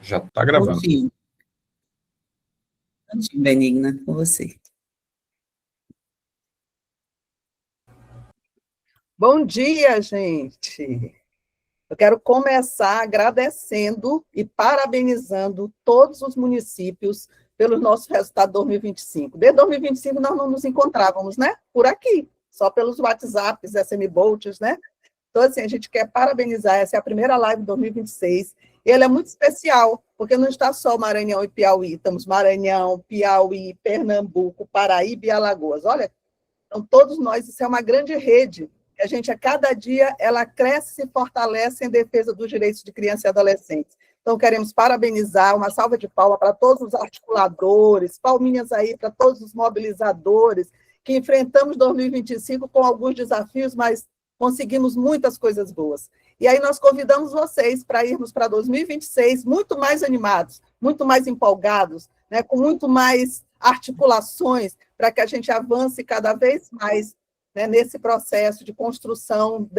Já está Bom gravando. dia. Bom dia, Benigna, com você. Bom dia, gente. Eu quero começar agradecendo e parabenizando todos os municípios pelo nosso resultado 2025. Desde 2025 nós não nos encontrávamos, né? Por aqui, só pelos WhatsApps, SMBolts, né? Então, assim, a gente quer parabenizar, essa é a primeira live de 2026, e ela é muito especial, porque não está só Maranhão e Piauí, estamos Maranhão, Piauí, Pernambuco, Paraíba e Alagoas. Olha, então, todos nós, isso é uma grande rede, que a gente, a cada dia, ela cresce e se fortalece em defesa dos direitos de crianças e adolescentes. Então, queremos parabenizar, uma salva de palmas para todos os articuladores, palminhas aí para todos os mobilizadores, que enfrentamos 2025 com alguns desafios, mas conseguimos muitas coisas boas. E aí nós convidamos vocês para irmos para 2026 muito mais animados, muito mais empolgados, né, com muito mais articulações, para que a gente avance cada vez mais, né, nesse processo de construção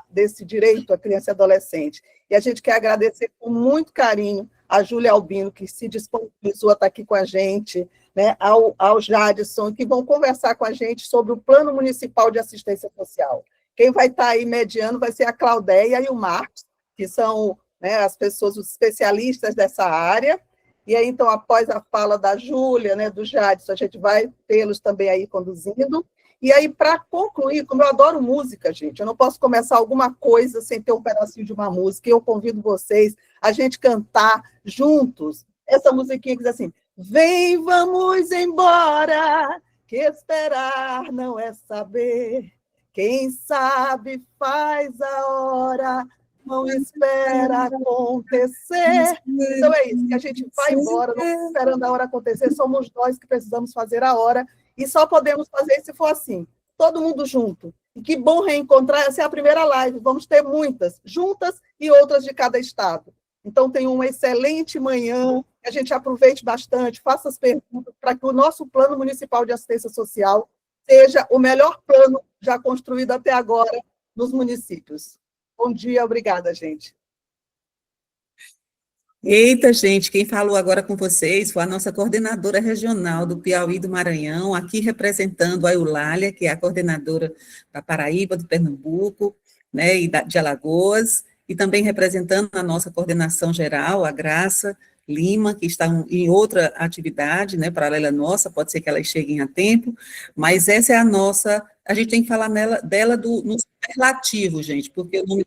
desse direito à criança e adolescente. E a gente quer agradecer com muito carinho a Júlia Albino, que se disponibilizou a estar aqui com a gente, né, ao Jadson, que vão conversar com a gente sobre o Plano Municipal de Assistência Social. Quem vai estar aí mediando vai ser a Claudeia e o Marcos, que são, né, as pessoas, os especialistas dessa área. E aí, então, após a fala da Júlia, né, do Jadson, a gente vai tê-los também aí conduzindo. E aí, para concluir, como eu adoro música, gente, eu não posso começar alguma coisa sem ter um pedacinho de uma música, e eu convido vocês a gente cantar juntos essa musiquinha que diz assim: vem, vamos embora, que esperar não é saber, quem sabe faz a hora, não espera acontecer. Então é isso, que a gente vai embora, não esperando a hora acontecer, somos nós que precisamos fazer a hora, e só podemos fazer se for assim, todo mundo junto. E que bom reencontrar, essa é a primeira live, vamos ter muitas, juntas e outras de cada estado. Então, tenham uma excelente manhã, que a gente aproveite bastante, faça as perguntas, para que o nosso Plano Municipal de Assistência Social seja o melhor plano já construído até agora nos municípios. Bom dia, obrigada, gente. Eita, gente, quem falou agora com vocês foi a nossa coordenadora regional do Piauí e do Maranhão, aqui representando a Eulália, que é a coordenadora da Paraíba, do Pernambuco, né, e de Alagoas, e também representando a nossa coordenação geral, a Graça Lima, que está em outra atividade, né, paralela nossa, pode ser que elas cheguem a tempo, mas essa é a nossa, a gente tem que falar dela no superlativo, gente, porque o nome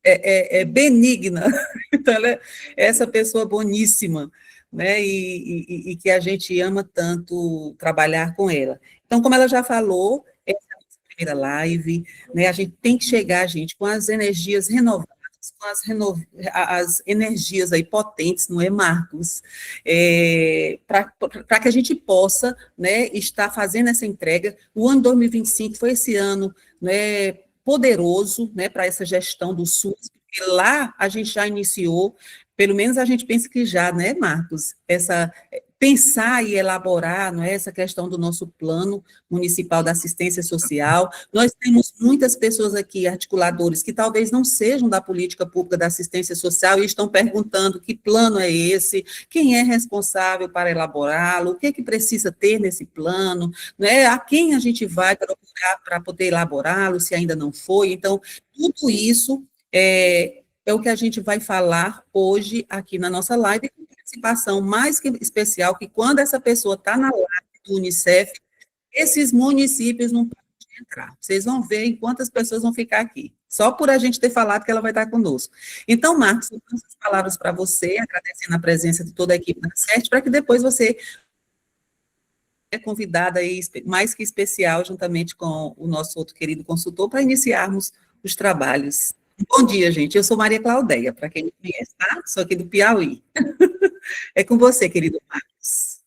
é benigna, então ela é essa pessoa boníssima, né, e que a gente ama tanto trabalhar com ela. Então, como ela já falou, essa é a nossa primeira live, né, a gente tem que chegar, gente, com as energias renovadas, com as energias aí potentes, não é, Marcos? Para que a gente possa, né, estar fazendo essa entrega. O ano 2025 foi esse ano, né, poderoso, né, para essa gestão do SUS, porque lá a gente já iniciou, pelo menos a gente pensa que já, né, Marcos, pensar e elaborar, não é, essa questão do nosso plano municipal da assistência social. Nós temos muitas pessoas aqui, articuladores, que talvez não sejam da política pública da assistência social e estão perguntando que plano é esse, quem é responsável para elaborá-lo, o que é que precisa ter nesse plano, né, a quem a gente vai procurar para poder elaborá-lo, se ainda não foi. Então, tudo isso é o que a gente vai falar hoje aqui na nossa live, com participação mais que especial, que quando essa pessoa está na live do Unicef, esses municípios não podem entrar. Vocês vão ver em quantas pessoas vão ficar aqui, só por a gente ter falado que ela vai estar conosco. Então, Marcos, eu passo as palavras para você, agradecendo a presença de toda a equipe da CERT, para que depois você é convidada aí, mais que especial, juntamente com o nosso outro querido consultor, para iniciarmos os trabalhos. Bom dia, gente. Eu sou Maria Claudeia, para quem não conhece, tá? Sou aqui do Piauí. É com você, querido Marcos.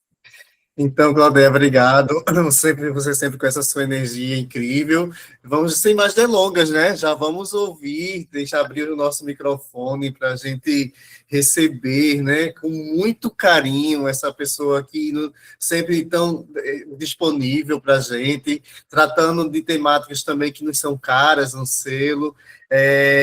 Então, Claudeia, obrigado. Você sempre com essa sua energia incrível. Vamos, sem mais delongas, né? Já vamos ouvir, deixa abrir o nosso microfone para a gente receber, né, com muito carinho essa pessoa aqui, sempre tão disponível para a gente, tratando de temáticas também que nos são caras no selo,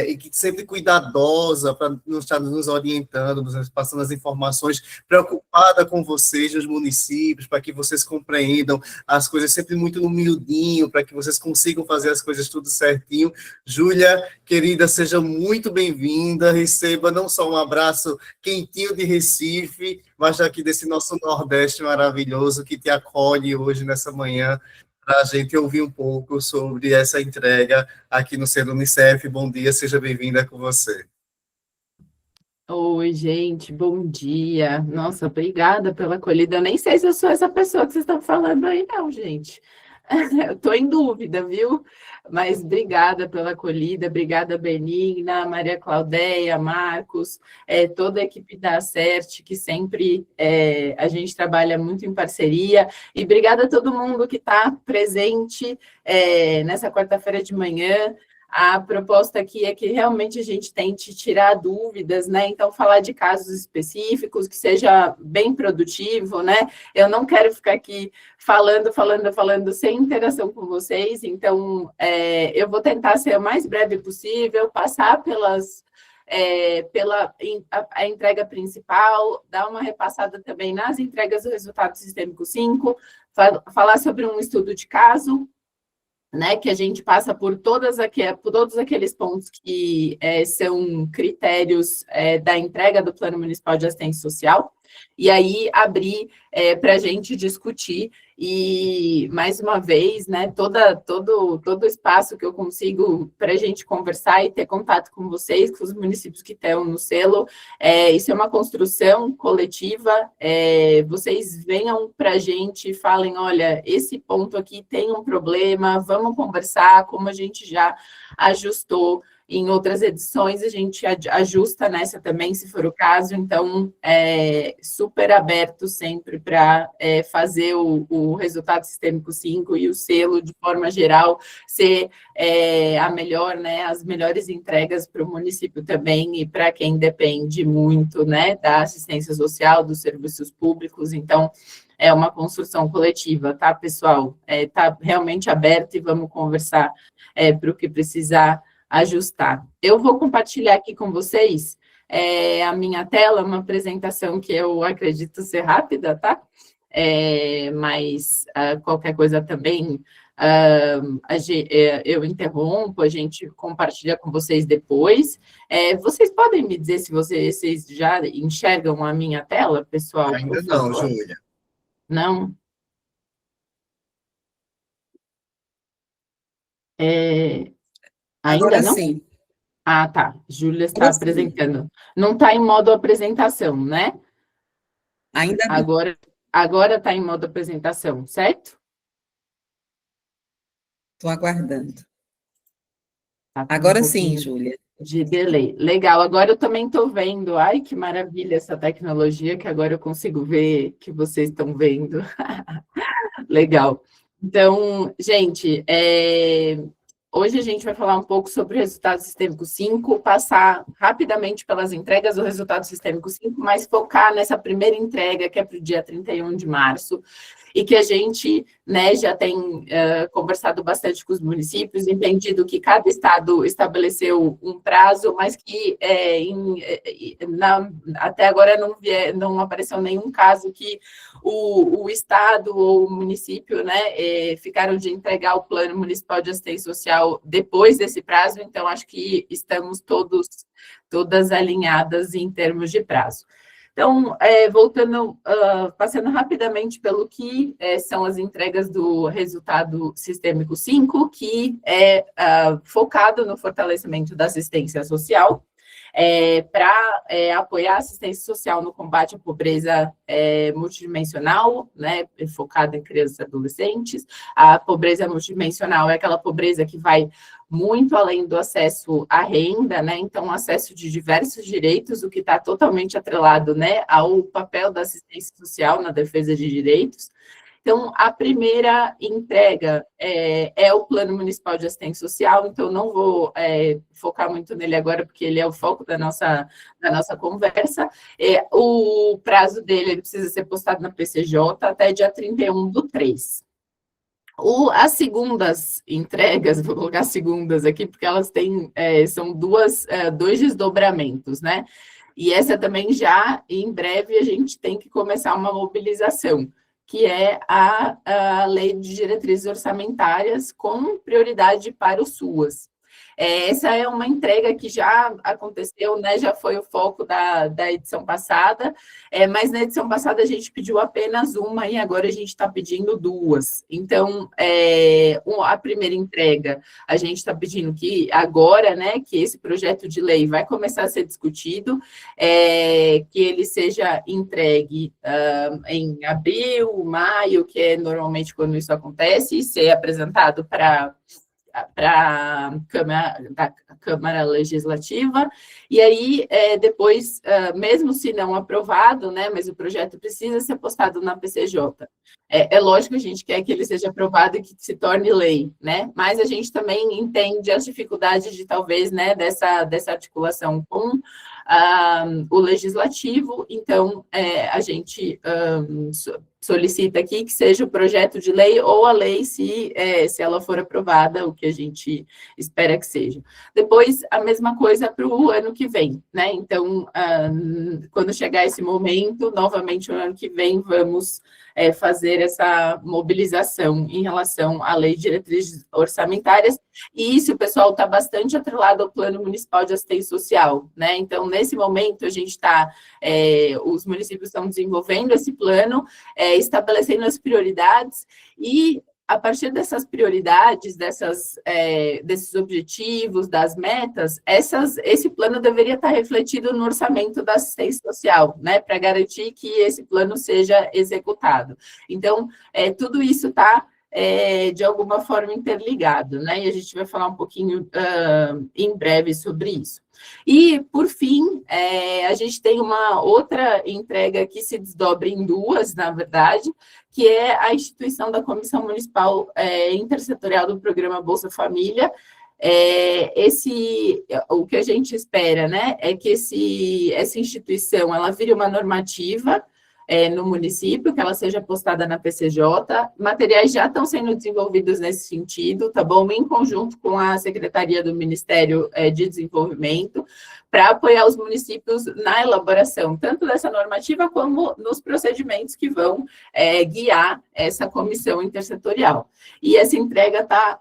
e que sempre cuidadosa para nos estar nos orientando, nos passando as informações, preocupada com vocês, os municípios, para que vocês compreendam as coisas sempre muito no miudinho, para que vocês consigam fazer as coisas tudo certinho. Júlia, querida, seja muito bem-vinda, receba não só um abraço quentinho de Recife, mas aqui desse nosso Nordeste maravilhoso que te acolhe hoje nessa manhã, para a gente ouvir um pouco sobre essa entrega aqui no Selo Unicef. Bom dia, seja bem-vinda com você. Oi, gente, bom dia. Nossa, obrigada pela acolhida. Eu nem sei se eu sou essa pessoa que vocês estão falando aí, não, gente. Eu estou em dúvida, viu? Mas obrigada pela acolhida, obrigada, Benigna, Maria Claudéia, Marcos, toda a equipe da Acerte, que sempre a gente trabalha muito em parceria, e obrigada a todo mundo que está presente nessa quarta-feira de manhã. A proposta aqui é que realmente a gente tente tirar dúvidas, né? Então, falar de casos específicos, que seja bem produtivo, né? Eu não quero ficar aqui falando sem interação com vocês, então eu vou tentar ser o mais breve possível, passar pela a entrega principal, dar uma repassada também nas entregas do resultado sistêmico 5, falar sobre um estudo de caso, né, que a gente passa por todos aqueles pontos que são critérios da entrega do Plano Municipal de Assistência Social, e aí abrir para a gente discutir, e mais uma vez, né, todo o espaço que eu consigo para a gente conversar e ter contato com vocês, com os municípios que estão no selo, isso é uma construção coletiva, vocês venham para a gente e falem, olha, esse ponto aqui tem um problema, vamos conversar, como a gente já ajustou em outras edições, a gente ajusta nessa também, se for o caso, então, super aberto sempre para fazer o resultado sistêmico 5 e o selo, de forma geral, ser a melhor, né, as melhores entregas para o município também, e para quem depende muito, né, da assistência social, dos serviços públicos, então, é uma construção coletiva, tá, pessoal? Tá realmente aberto e vamos conversar para o que precisar ajustar. Eu vou compartilhar aqui com vocês a minha tela, uma apresentação que eu acredito ser rápida, tá? Mas qualquer coisa também eu interrompo, a gente compartilha com vocês depois. Vocês podem me dizer se vocês já enxergam a minha tela, pessoal? Ainda não, Júlia. Não? Ainda Agora não? sim. Ah, tá. Júlia está Agora sim. apresentando. Não está em modo apresentação, né? Ainda não. Agora está em modo apresentação, certo? Estou aguardando. Tá com Agora um sim, pouquinho Júlia. de delay. Legal, agora eu também estou vendo. Ai, que maravilha essa tecnologia, que agora eu consigo ver que vocês estão vendo. Legal. Então, gente, hoje a gente vai falar um pouco sobre o resultado sistêmico 5, passar rapidamente pelas entregas do resultado sistêmico 5, mas focar nessa primeira entrega, que é para o dia 31 de março, e que a gente, né, já tem conversado bastante com os municípios, entendido que cada estado estabeleceu um prazo, mas que até agora não apareceu nenhum caso que o estado ou o município, né, ficaram de entregar o Plano Municipal de Assistência Social depois desse prazo, então acho que estamos todas alinhadas em termos de prazo. Então, passando rapidamente pelo que são as entregas do resultado sistêmico 5, que é focado no fortalecimento da assistência social, para apoiar a assistência social no combate à pobreza multidimensional, né, focada em crianças e adolescentes. A pobreza multidimensional é aquela pobreza que vai muito além do acesso à renda, né? Então, acesso de diversos direitos, o que está totalmente atrelado, né, ao papel da assistência social na defesa de direitos. Então, a primeira entrega é o Plano Municipal de Assistência Social, então não vou focar muito nele agora, porque ele é o foco da nossa conversa. O prazo dele ele precisa ser postado na PCJ até dia 31/3. As segundas entregas, vou colocar segundas aqui, porque elas têm, são dois desdobramentos, né? E essa também já, em breve, a gente tem que começar uma mobilização, que é a Lei de Diretrizes Orçamentárias com prioridade para o SUAS. Essa é uma entrega que já aconteceu, né? Já foi o foco da edição passada, mas na edição passada a gente pediu apenas uma e agora a gente está pedindo duas. Então, a primeira entrega, a gente está pedindo que agora, né, que esse projeto de lei vai começar a ser discutido, que ele seja entregue em abril, maio, que é normalmente quando isso acontece, e ser apresentado para a Câmara Legislativa, e aí depois, mesmo se não aprovado, né, mas o projeto precisa ser postado na PCJ. É lógico que a gente quer que ele seja aprovado e que se torne lei, né, mas a gente também entende as dificuldades de talvez, né, dessa articulação com o Legislativo, então a gente solicita aqui que seja o projeto de lei ou a lei, se ela for aprovada, o que a gente espera que seja. Depois, a mesma coisa para o ano que vem, né? Então, quando chegar esse momento, novamente, no ano que vem, vamos fazer essa mobilização em relação à Lei de Diretrizes Orçamentárias, e isso, pessoal, está bastante atrelado ao Plano Municipal de Assistência Social, né? Então, nesse momento, a gente está, os municípios estão desenvolvendo esse plano, estabelecendo as prioridades, e a partir dessas prioridades, desses objetivos, das metas, esse plano deveria estar refletido no orçamento da assistência social, né, para garantir que esse plano seja executado. Então, tudo isso está, de alguma forma, interligado, né, e a gente vai falar um pouquinho em breve sobre isso. E, por fim, a gente tem uma outra entrega que se desdobra em duas, na verdade, que é a instituição da Comissão Municipal Intersetorial do Programa Bolsa Família. O que a gente espera, né, é que essa instituição ela vire uma normativa no município, que ela seja postada na PCJ. Materiais já estão sendo desenvolvidos nesse sentido, tá bom? Em conjunto com a Secretaria do Ministério de Desenvolvimento, para apoiar os municípios na elaboração, tanto dessa normativa, como nos procedimentos que vão guiar essa comissão intersetorial. E essa entrega está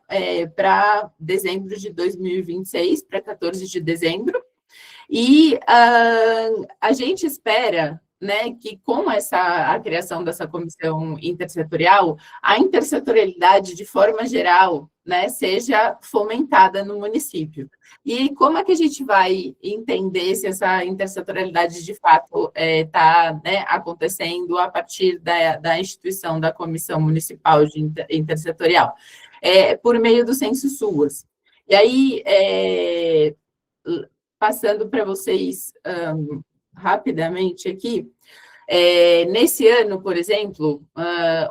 para dezembro de 2026, para 14 de dezembro, e a gente espera, né, que com a criação dessa comissão intersetorial, a intersetorialidade, de forma geral, né, seja fomentada no município. E como é que a gente vai entender se essa intersetorialidade, de fato, está acontecendo a partir da instituição da Comissão Municipal de Intersetorial? Por meio do Censo SUAS. E aí, passando para vocês rapidamente aqui, nesse ano, por exemplo,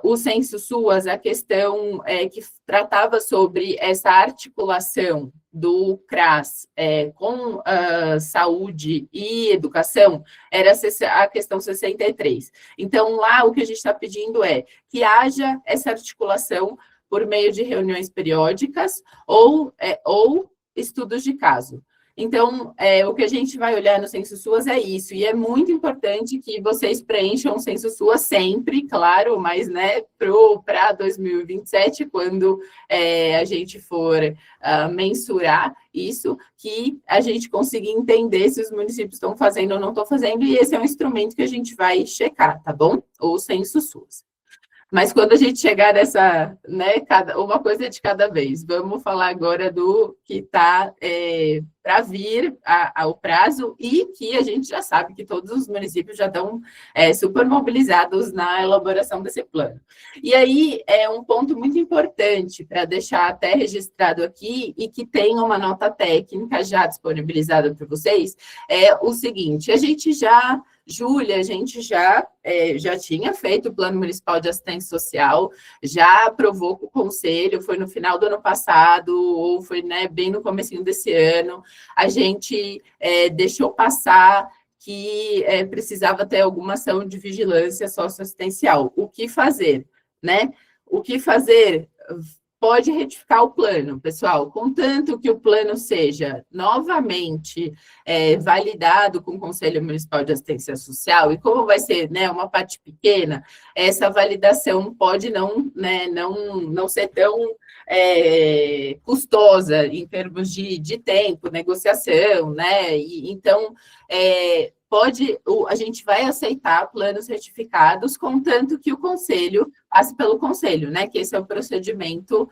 o Censo SUAS, a questão que tratava sobre essa articulação do CRAS com saúde e educação, era a questão 63. Então, lá o que a gente está pedindo é que haja essa articulação por meio de reuniões periódicas ou estudos de caso. Então, o que a gente vai olhar no Censo SUAS é isso, e é muito importante que vocês preencham o Censo SUAS sempre, claro, mas, né, para 2027, quando a gente for mensurar isso, que a gente consiga entender se os municípios estão fazendo ou não estão fazendo, e esse é um instrumento que a gente vai checar, tá bom? O Censo SUAS. Mas quando a gente chegar nessa, né, uma coisa de cada vez, vamos falar agora do que está para vir ao prazo, e que a gente já sabe que todos os municípios já estão super mobilizados na elaboração desse plano. E aí, um ponto muito importante para deixar até registrado aqui, e que tem uma nota técnica já disponibilizada para vocês, é o seguinte: a gente já Júlia, a gente já tinha feito o Plano Municipal de Assistência Social, já aprovou com o Conselho, foi no final do ano passado, ou foi, né, bem no comecinho desse ano, a gente deixou passar que precisava ter alguma ação de vigilância socioassistencial. O que fazer, né? O que fazer? Pode retificar o plano, pessoal, contanto que o plano seja novamente validado com o Conselho Municipal de Assistência Social, e como vai ser, né, uma parte pequena, essa validação pode não ser tão custosa em termos de tempo, negociação, né? Então, a gente vai aceitar planos retificados, contanto que o Conselho passe pelo Conselho, né? Que esse é o procedimento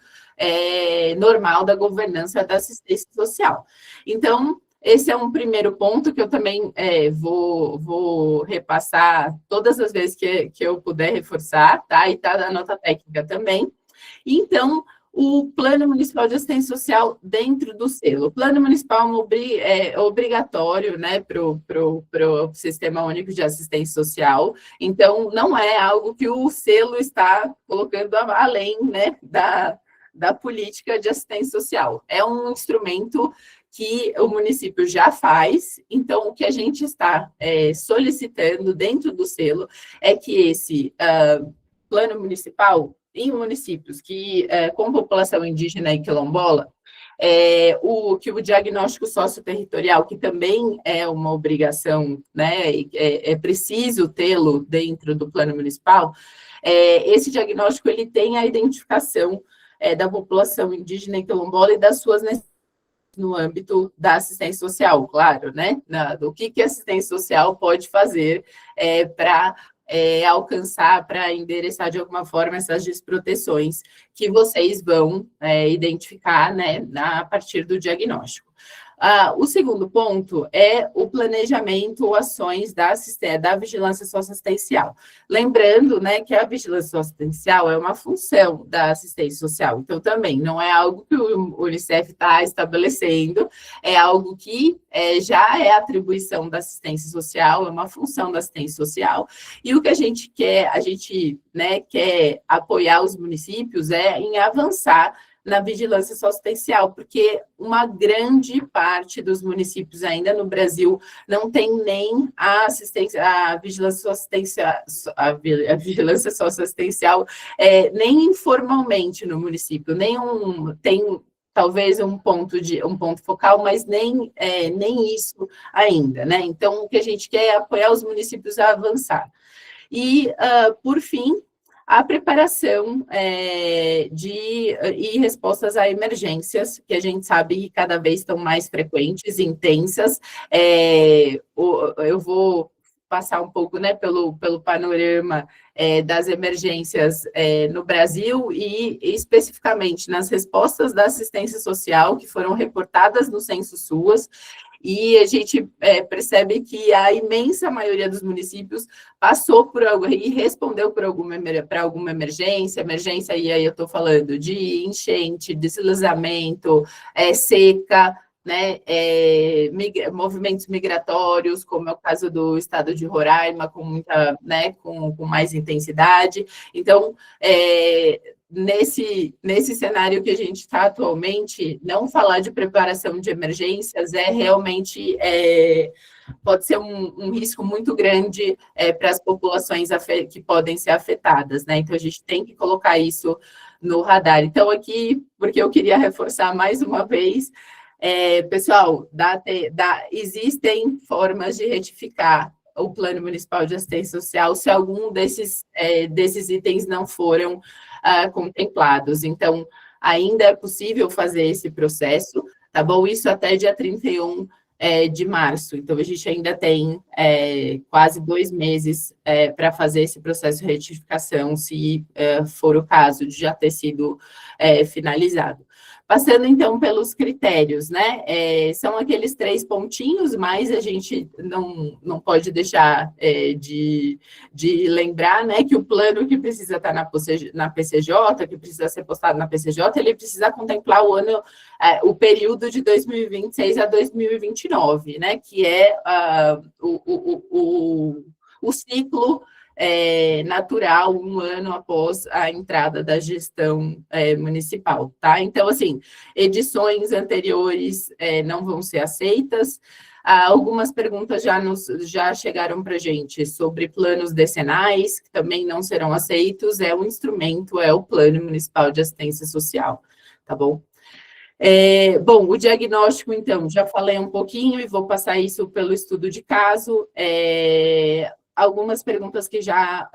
normal da governança da assistência social. Então, esse é um primeiro ponto que eu também vou repassar todas as vezes que eu puder reforçar, tá? E tá na nota técnica também. Então, o Plano Municipal de Assistência Social dentro do selo. O Plano Municipal é obrigatório, né, para o Sistema Único de Assistência Social, então não é algo que o selo está colocando além, né, da política de assistência social. É um instrumento que o município já faz, então o que a gente está solicitando dentro do selo é que esse plano municipal, em municípios com população indígena e quilombola, que o diagnóstico socioterritorial, que também é uma obrigação, né, é preciso tê-lo dentro do plano municipal, esse diagnóstico ele tem a identificação da população indígena e quilombola e das suas necessidades no âmbito da assistência social, claro, né? Do que a assistência social pode fazer para alcançar, para endereçar de alguma forma essas desproteções que vocês vão identificar, né, a partir do diagnóstico. O segundo ponto é o planejamento ou ações da vigilância socioassistencial. Lembrando, né, que a vigilância socioassistencial é uma função da assistência social, então também não é algo que o Unicef está estabelecendo, é algo que já é atribuição da assistência social, é uma função da assistência social, e o que a gente quer apoiar os municípios em avançar na vigilância socioassistencial, porque uma grande parte dos municípios ainda no Brasil não tem nem a vigilância socioassistencial, nem informalmente no município, tem talvez um ponto focal, mas nem isso ainda, né? Então, o que a gente quer é apoiar os municípios a avançar. E, por fim, a preparação e respostas a emergências, que a gente sabe que cada vez estão mais frequentes e intensas. Eu vou passar um pouco, né, pelo panorama das emergências no Brasil e especificamente nas respostas da assistência social que foram reportadas no Censo SUAS. E a gente percebe que a imensa maioria dos municípios passou por algo e respondeu para alguma emergência, e aí eu estou falando de enchente, deslizamento, seca, né, movimentos migratórios, como é o caso do estado de Roraima, com muita, né, com mais intensidade. Então, nesse cenário que a gente está atualmente, não falar de preparação de emergências realmente pode ser um risco muito grande para as populações que podem ser afetadas, né? Então, a gente tem que colocar isso no radar. Então, aqui, porque eu queria reforçar mais uma vez, pessoal, existem formas de retificar o Plano Municipal de Assistência Social se algum desses itens não foram contemplados. Então, ainda é possível fazer esse processo, tá bom? Isso até dia 31 de março. Então, a gente ainda tem quase 2 meses para fazer esse processo de retificação, se for o caso de já ter sido finalizado. Passando, então, pelos critérios, né? São aqueles 3 pontinhos, mas a gente não pode deixar de lembrar, né, que o plano que precisa estar na PCJ, que precisa ser postado na PCJ, ele precisa contemplar o período de 2026 a 2029, né? Que é o o ciclo natural, 1 ano após a entrada da gestão municipal, tá? Então, assim, edições anteriores não vão ser aceitas. Algumas perguntas já chegaram para a gente sobre planos decenais, que também não serão aceitos, é um instrumento, é o Plano Municipal de Assistência Social, tá bom? Bom, o diagnóstico, então, já falei um pouquinho e vou passar isso pelo estudo de caso. Algumas perguntas que já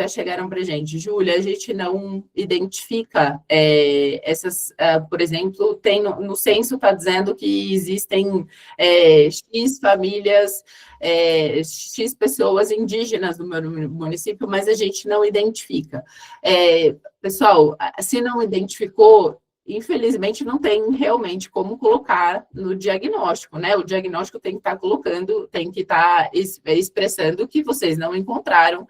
chegaram para a gente. Júlia, a gente não identifica essas, por exemplo, tem no censo está dizendo que existem X famílias, X pessoas indígenas no meu município, mas a gente não identifica. Pessoal, se não identificou, infelizmente, não tem realmente como colocar no diagnóstico, né? O diagnóstico tem que estar colocando, tem que estar expressando que vocês não encontraram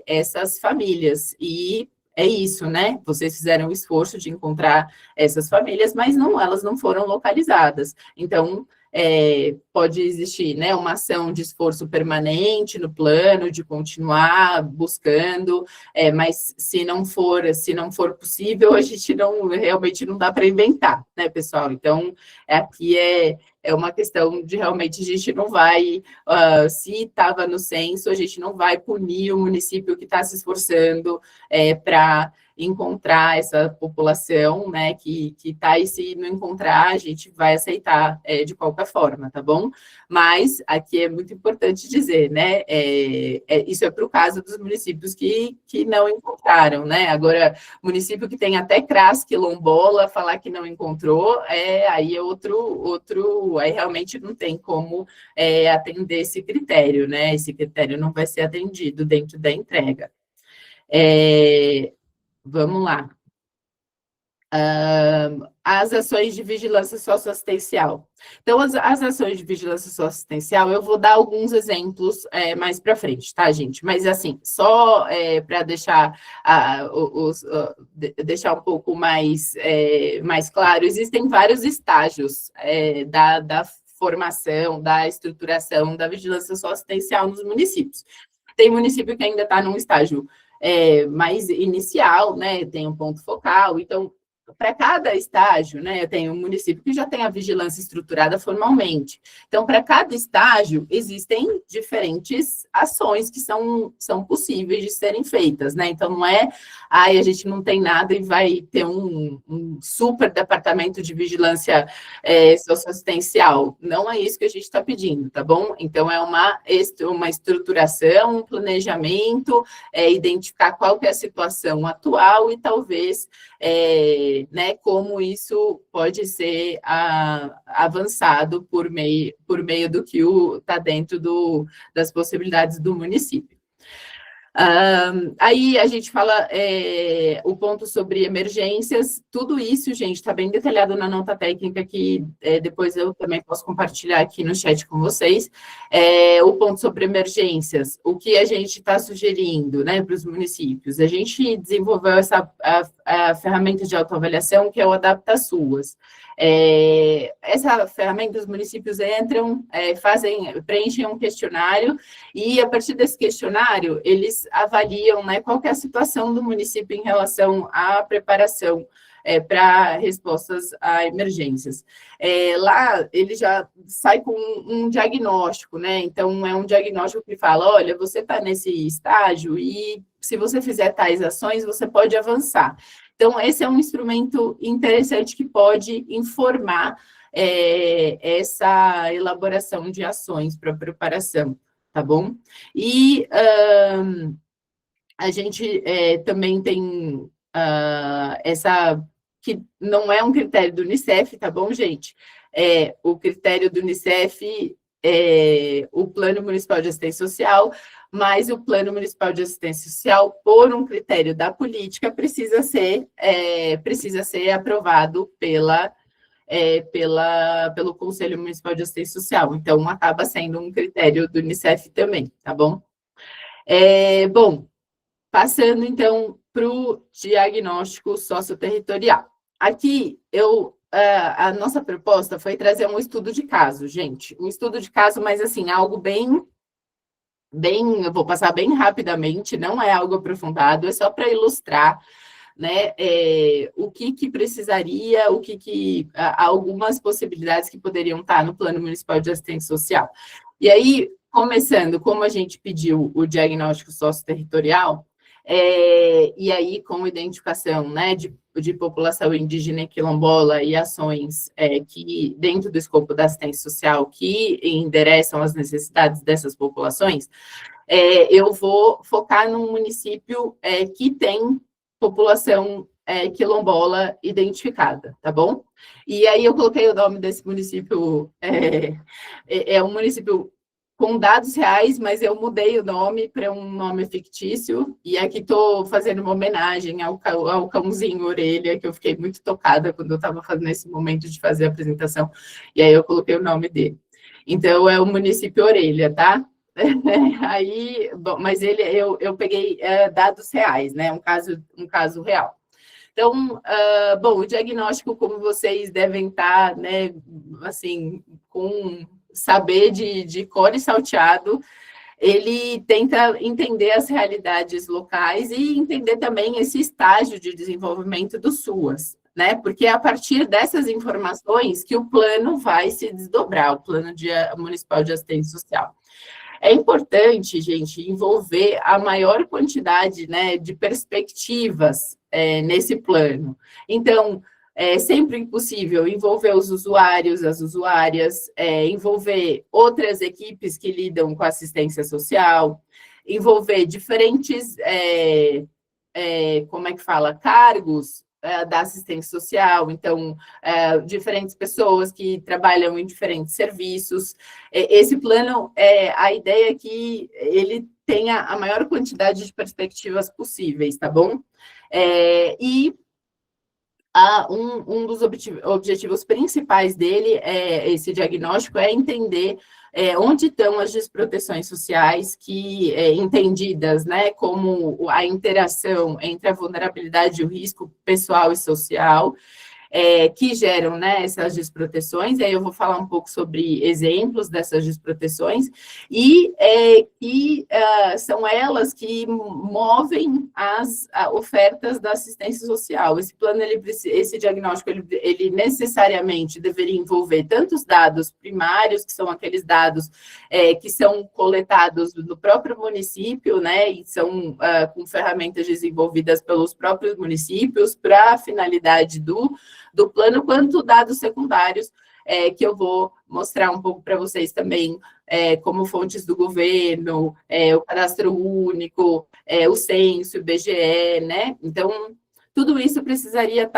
essas famílias. E é isso, né? Vocês fizeram o esforço de encontrar essas famílias, mas elas não foram localizadas. Então, pode existir, né, uma ação de esforço permanente no plano, de continuar buscando, mas se não for possível, a gente realmente não dá para inventar, né, pessoal? Então, aqui é uma questão de realmente a gente não vai, se estava no censo, a gente não vai punir o município que está se esforçando para encontrar essa população, né, que está, e se não encontrar, a gente vai aceitar de qualquer forma, tá bom? Mas aqui é muito importante dizer, né, isso é para o caso dos municípios que não encontraram, né? Agora, município que tem até CRAS quilombola, falar que não encontrou, aí é outro, aí realmente não tem como atender esse critério, né? Esse critério não vai ser atendido dentro da entrega. Vamos lá. As ações de vigilância socioassistencial. Então, as ações de vigilância socioassistencial, eu vou dar alguns exemplos mais para frente, tá, gente? Mas, assim, só para deixar, deixar um pouco mais claro, existem vários estágios da formação, da estruturação da vigilância socioassistencial nos municípios. Tem município que ainda está num estágio mais inicial, né? Tem um ponto focal, então, para cada estágio, né, eu tenho um município que já tem a vigilância estruturada formalmente. Então, para cada estágio, existem diferentes ações que são possíveis de serem feitas, né? Então, não é, a gente não tem nada e vai ter um super departamento de vigilância socioassistencial. Não é isso que a gente está pedindo, tá bom? Então, é uma estruturação, um planejamento, identificar qual que é a situação atual e talvez né, como isso pode ser avançado por meio do que está dentro das possibilidades do município. Aí a gente fala o ponto sobre emergências, tudo isso, gente, está bem detalhado na nota técnica que depois eu também posso compartilhar aqui no chat com vocês. O ponto sobre emergências, o que a gente está sugerindo, né, para os municípios? A gente desenvolveu a ferramenta de autoavaliação, que é o Adapta Suas. Essa ferramenta, os municípios entram, preenchem um questionário, e a partir desse questionário, eles avaliam, né, qual que é a situação do município em relação à preparação para respostas a emergências. Lá, ele já sai com um diagnóstico, né? Então, é um diagnóstico que fala, olha, você está nesse estágio e se você fizer tais ações, você pode avançar. Então, esse é um instrumento interessante que pode informar essa elaboração de ações para preparação, tá bom? E a gente também tem essa, que não é um critério do Unicef, tá bom, gente? O critério do Unicef o Plano Municipal de Assistência Social, mas o Plano Municipal de Assistência Social, por um critério da política, precisa ser aprovado pelo Conselho Municipal de Assistência Social. Então, acaba sendo um critério do Unicef também, tá bom? Bom, passando, então, para o diagnóstico socioterritorial. Aqui, a nossa proposta foi trazer um estudo de caso, gente. Um estudo de caso, mas, assim, algo bem eu vou passar bem rapidamente, não é algo aprofundado, é só para ilustrar, né, o que precisaria, algumas possibilidades que poderiam estar no Plano Municipal de Assistência Social. E aí, começando, como a gente pediu o diagnóstico socioterritorial, e aí com identificação, né, de população indígena e quilombola e ações que, dentro do escopo da assistência social, que endereçam as necessidades dessas populações, eu vou focar num município que tem população quilombola identificada, tá bom? E aí eu coloquei o nome desse município, é um município com dados reais, mas eu mudei o nome para um nome fictício, e aqui estou fazendo uma homenagem ao cãozinho Orelha, que eu fiquei muito tocada quando eu estava fazendo esse momento de fazer a apresentação, e aí eu coloquei o nome dele. Então, é o município Orelha, tá? Aí, bom, mas eu peguei dados reais, né? Um caso real. Então, bom, o diagnóstico, como vocês devem estar, né, assim, com saber de cor e salteado, ele tenta entender as realidades locais e entender também esse estágio de desenvolvimento do SUAS, né? Porque é a partir dessas informações que o plano vai se desdobrar, o Plano Municipal de Assistência Social. É importante, gente, envolver a maior quantidade, né, de perspectivas nesse plano. Então, é sempre possível envolver os usuários, as usuárias, envolver outras equipes que lidam com assistência social, envolver diferentes, cargos da assistência social, então, diferentes pessoas que trabalham em diferentes serviços. Esse plano, a ideia é que ele tenha a maior quantidade de perspectivas possíveis, tá bom? E um dos objetivos principais dele, esse diagnóstico, é entender onde estão as desproteções sociais que, entendidas, né, como a interação entre a vulnerabilidade e o risco pessoal e social, que geram, né, essas desproteções. E aí eu vou falar um pouco sobre exemplos dessas desproteções, e que são elas que movem as ofertas da assistência social. Esse plano, esse diagnóstico, ele necessariamente deveria envolver tanto os dados primários, que são aqueles dados que são coletados no próprio município, né, e são com ferramentas desenvolvidas pelos próprios municípios para a finalidade do plano, quanto dados secundários, que eu vou mostrar um pouco para vocês também, como fontes do governo, o cadastro único, o censo, o IBGE, né? Então, tudo isso precisaria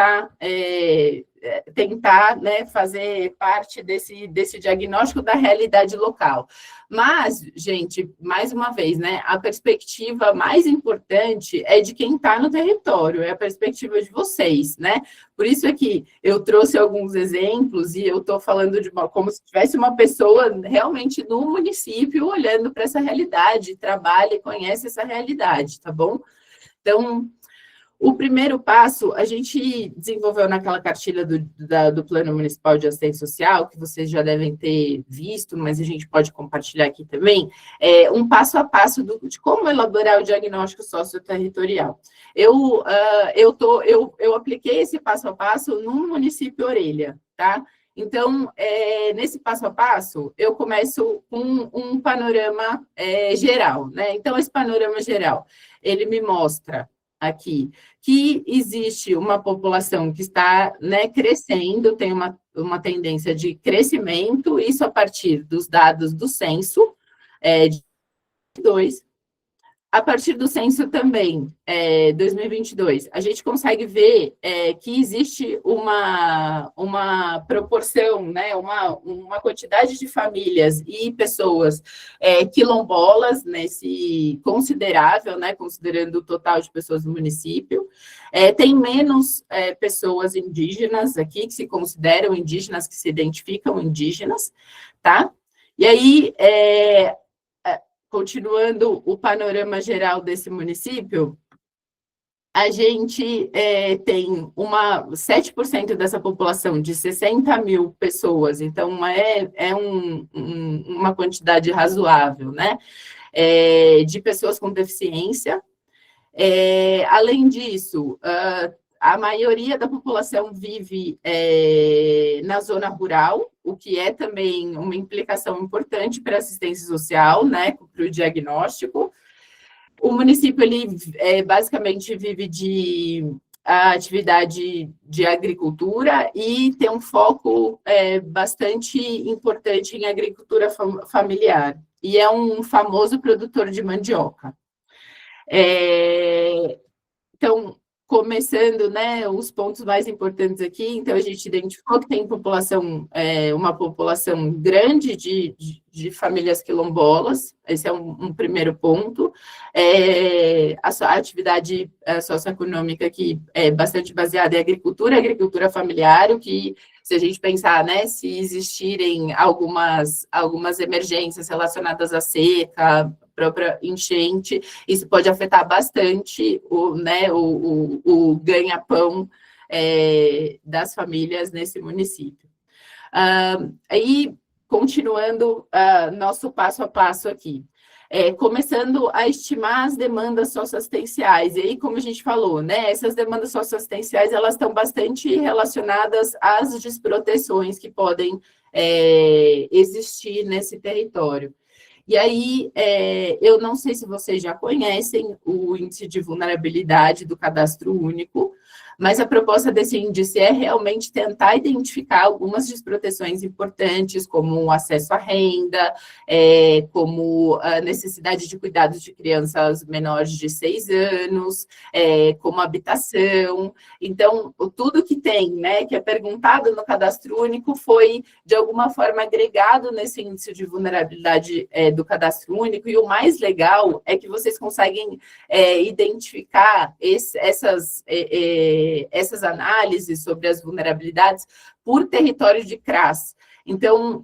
tentar, né, fazer parte desse diagnóstico da realidade local. Mas, gente, mais uma vez, né, a perspectiva mais importante é de quem está no território, é a perspectiva de vocês, né? Por isso é que eu trouxe alguns exemplos e eu estou falando como se tivesse uma pessoa realmente no município olhando para essa realidade, trabalha e conhece essa realidade, tá bom? Então, o primeiro passo, a gente desenvolveu naquela cartilha do Plano Municipal de Assistência Social, que vocês já devem ter visto, mas a gente pode compartilhar aqui também, um passo a passo de como elaborar o diagnóstico socioterritorial. Eu apliquei esse passo a passo no município Orelha, tá? Então, nesse passo a passo, eu começo com um panorama geral, né? Então, esse panorama geral, ele me mostra aqui que existe uma população que está, né, crescendo, tem uma tendência de crescimento, isso a partir dos dados do censo de 2022. A partir do censo também, 2022, a gente consegue ver que existe uma proporção, né, uma quantidade de famílias e pessoas quilombolas, considerável, né, considerando o total de pessoas do município. Tem menos pessoas indígenas aqui, que se consideram indígenas, que se identificam indígenas, tá? E aí, continuando o panorama geral desse município, a gente tem 7% dessa população, de 60 mil pessoas, então uma quantidade razoável, né? de pessoas com deficiência. Além disso, a maioria da população vive na zona rural, o que é também uma implicação importante para a assistência social, né, para o diagnóstico. O município, ele basicamente vive de atividade de agricultura e tem um foco bastante importante em agricultura familiar, e é um famoso produtor de mandioca. Então, começando, né, os pontos mais importantes aqui, então a gente identificou que tem uma população grande de famílias quilombolas, esse é um primeiro ponto. A atividade socioeconômica aqui é bastante baseada em agricultura familiar, o que, se a gente pensar, né, se existirem algumas emergências relacionadas à seca, própria enchente, isso pode afetar bastante o ganha-pão das famílias nesse município. Aí, continuando nosso passo a passo aqui, começando a estimar as demandas socioassistenciais, e aí, como a gente falou, né, essas demandas socioassistenciais, elas estão bastante relacionadas às desproteções que podem existir nesse território. E aí, eu não sei se vocês já conhecem o índice de vulnerabilidade do Cadastro Único, mas a proposta desse índice é realmente tentar identificar algumas desproteções importantes, como o acesso à renda, como a necessidade de cuidados de crianças menores de 6 anos, como habitação. Então, tudo que tem, né, que é perguntado no Cadastro Único foi, de alguma forma, agregado nesse índice de vulnerabilidade do Cadastro Único, e o mais legal é que vocês conseguem identificar essas análises sobre as vulnerabilidades por território de CRAS. Então,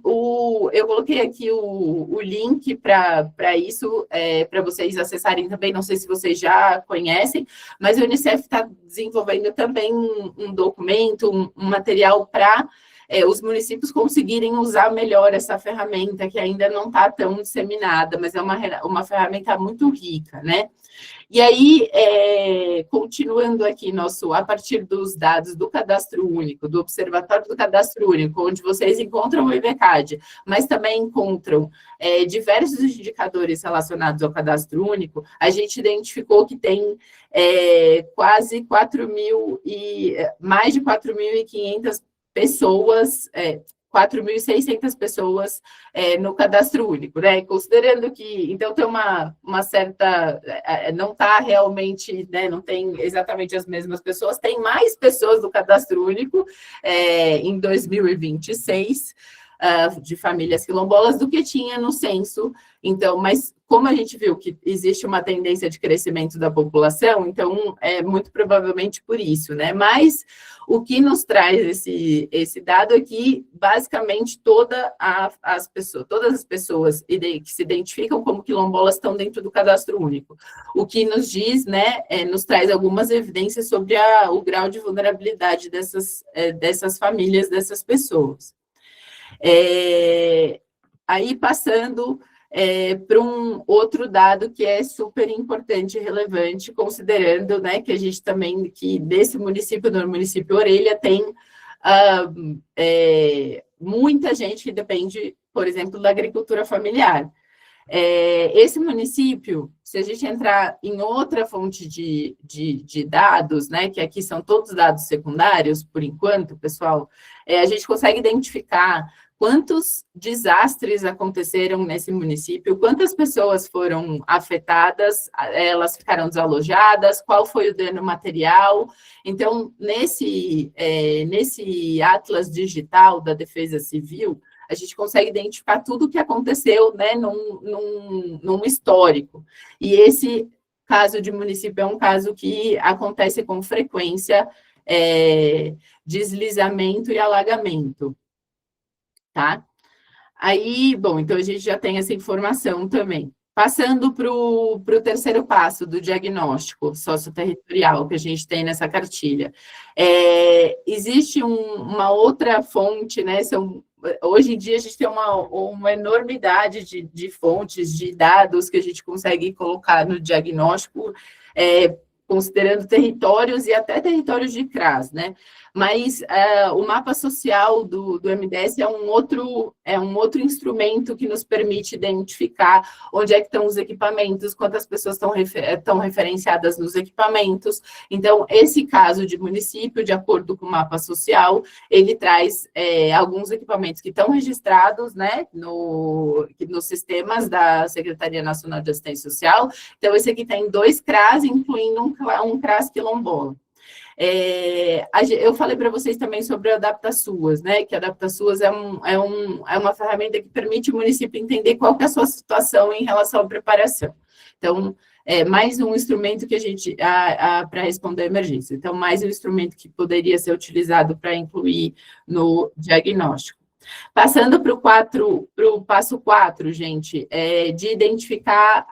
eu coloquei aqui o link para isso, para vocês acessarem também, não sei se vocês já conhecem, mas o Unicef está desenvolvendo também um documento, um material para os municípios conseguirem usar melhor essa ferramenta, que ainda não está tão disseminada, mas é uma ferramenta muito rica, né? E aí, continuando aqui, a partir dos dados do Cadastro Único, do Observatório do Cadastro Único, onde vocês encontram o IBCAD, mas também encontram diversos indicadores relacionados ao Cadastro Único, a gente identificou que tem mais de 4.500 pessoas, 4.600 pessoas no Cadastro Único, né? Considerando que, então, tem uma certa, não está realmente, né, não tem exatamente as mesmas pessoas, tem mais pessoas no Cadastro Único em 2026, de famílias quilombolas do que tinha no censo. Então, mas como a gente viu que existe uma tendência de crescimento da população, então é muito provavelmente por isso, né? Mas o que nos traz esse dado é que, basicamente, todas as pessoas que se identificam como quilombolas estão dentro do Cadastro Único. O que nos diz, né, nos traz algumas evidências sobre o grau de vulnerabilidade dessas famílias, dessas pessoas. Aí, passando para um outro dado que é super importante e relevante, considerando, né, que a gente também, que desse município, no município Orelha, tem muita gente que depende, por exemplo, da agricultura familiar. Esse município, se a gente entrar em outra fonte de dados, né, que aqui são todos dados secundários, por enquanto, pessoal, a gente consegue identificar quantos desastres aconteceram nesse município, quantas pessoas foram afetadas, elas ficaram desalojadas, qual foi o dano material. Então, nesse Atlas Digital da Defesa Civil, a gente consegue identificar tudo o que aconteceu, né, num histórico. E esse caso de município é um caso que acontece com frequência, deslizamento e alagamento. Tá? Aí, bom, então a gente já tem essa informação também. Passando para o terceiro passo do diagnóstico socioterritorial que a gente tem nessa cartilha. Existe uma outra fonte, né? hoje em dia a gente tem uma enormidade de fontes, de dados que a gente consegue colocar no diagnóstico, considerando territórios e até territórios de CRAS, né? Mas o mapa social do MDS é um outro instrumento que nos permite identificar onde é que estão os equipamentos, quantas pessoas estão referenciadas nos equipamentos. Então, esse caso de município, de acordo com o mapa social, ele traz alguns equipamentos que estão registrados, né, nos sistemas da Secretaria Nacional de Assistência Social. Então, esse aqui tem 2 CRAS, incluindo um CRAS quilombola. Eu falei para vocês também sobre o AdaptaSUAS, né? Que a AdaptaSUAS é uma ferramenta que permite o município entender qual que é a sua situação em relação à preparação. Então, mais um instrumento que a gente para responder à emergência. Então, mais um instrumento que poderia ser utilizado para incluir no diagnóstico. Passando para o passo 4, gente, de identificar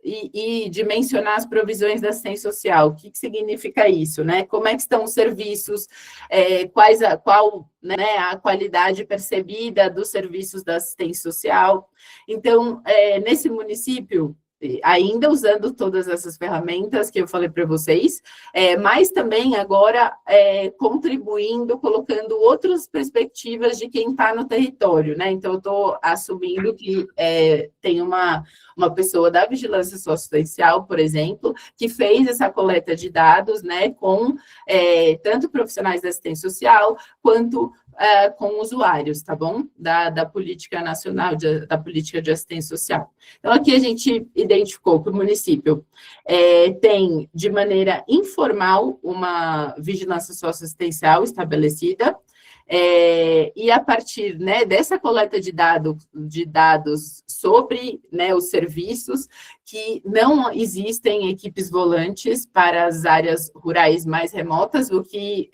e dimensionar as provisões da assistência social. O que significa isso, né? Como é que estão os serviços, qual né, a qualidade percebida dos serviços da assistência social. Então, nesse município, ainda usando todas essas ferramentas que eu falei para vocês, mas também agora contribuindo, colocando outras perspectivas de quem está no território, né? Então, eu estou assumindo que tem uma pessoa da vigilância socioassistencial, por exemplo, que fez essa coleta de dados, né, com tanto profissionais da assistência social, quanto com usuários, tá bom? Da Política Nacional, da Política de Assistência Social. Então, aqui a gente identificou que o município tem, de maneira informal, uma vigilância socioassistencial estabelecida, e a partir, né, dessa coleta de dados sobre, né, os serviços, que não existem equipes volantes para as áreas rurais mais remotas, o que,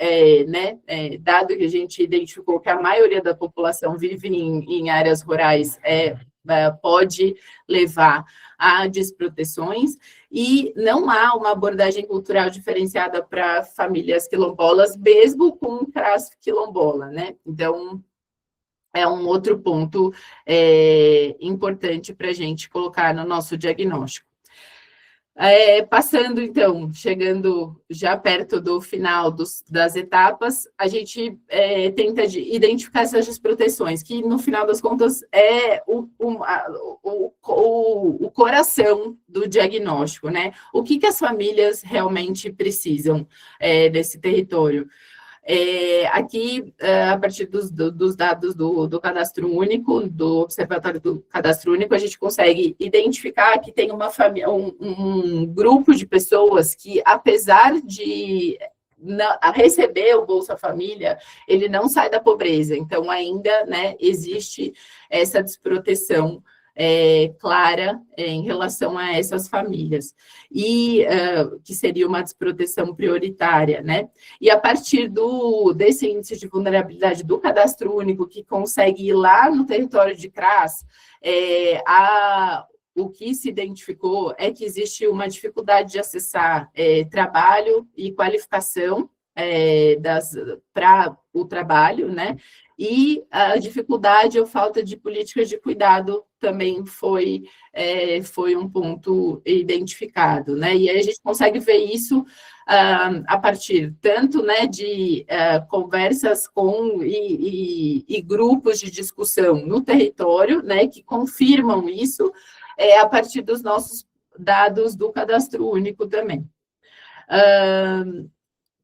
dado que a gente identificou que a maioria da população vive em áreas rurais, pode levar a desproteções, e não há uma abordagem cultural diferenciada para famílias quilombolas, mesmo com um CRAS quilombola, né? Então, é um outro ponto importante para a gente colocar no nosso diagnóstico. Passando, então, chegando já perto do final das etapas, a gente tenta identificar essas desproteções, que, no final das contas, é o coração do diagnóstico, né? O que as famílias realmente precisam desse território? Aqui, a partir dos dados do Cadastro Único, do Observatório do Cadastro Único, a gente consegue identificar que tem uma família, um grupo de pessoas que, apesar de receber o Bolsa Família, ele não sai da pobreza. Então, ainda, né, existe essa desproteção clara em relação a essas famílias, e que seria uma desproteção prioritária, né? E a partir desse índice de vulnerabilidade do Cadastro Único, que consegue ir lá no território de CRAS, o que se identificou é que existe uma dificuldade de acessar trabalho e qualificação para o trabalho, né? E a dificuldade ou falta de políticas de cuidado também foi um ponto identificado, né? E aí a gente consegue ver isso a partir tanto, né, de conversas com e grupos de discussão no território, né, que confirmam isso, a partir dos nossos dados do Cadastro Único também.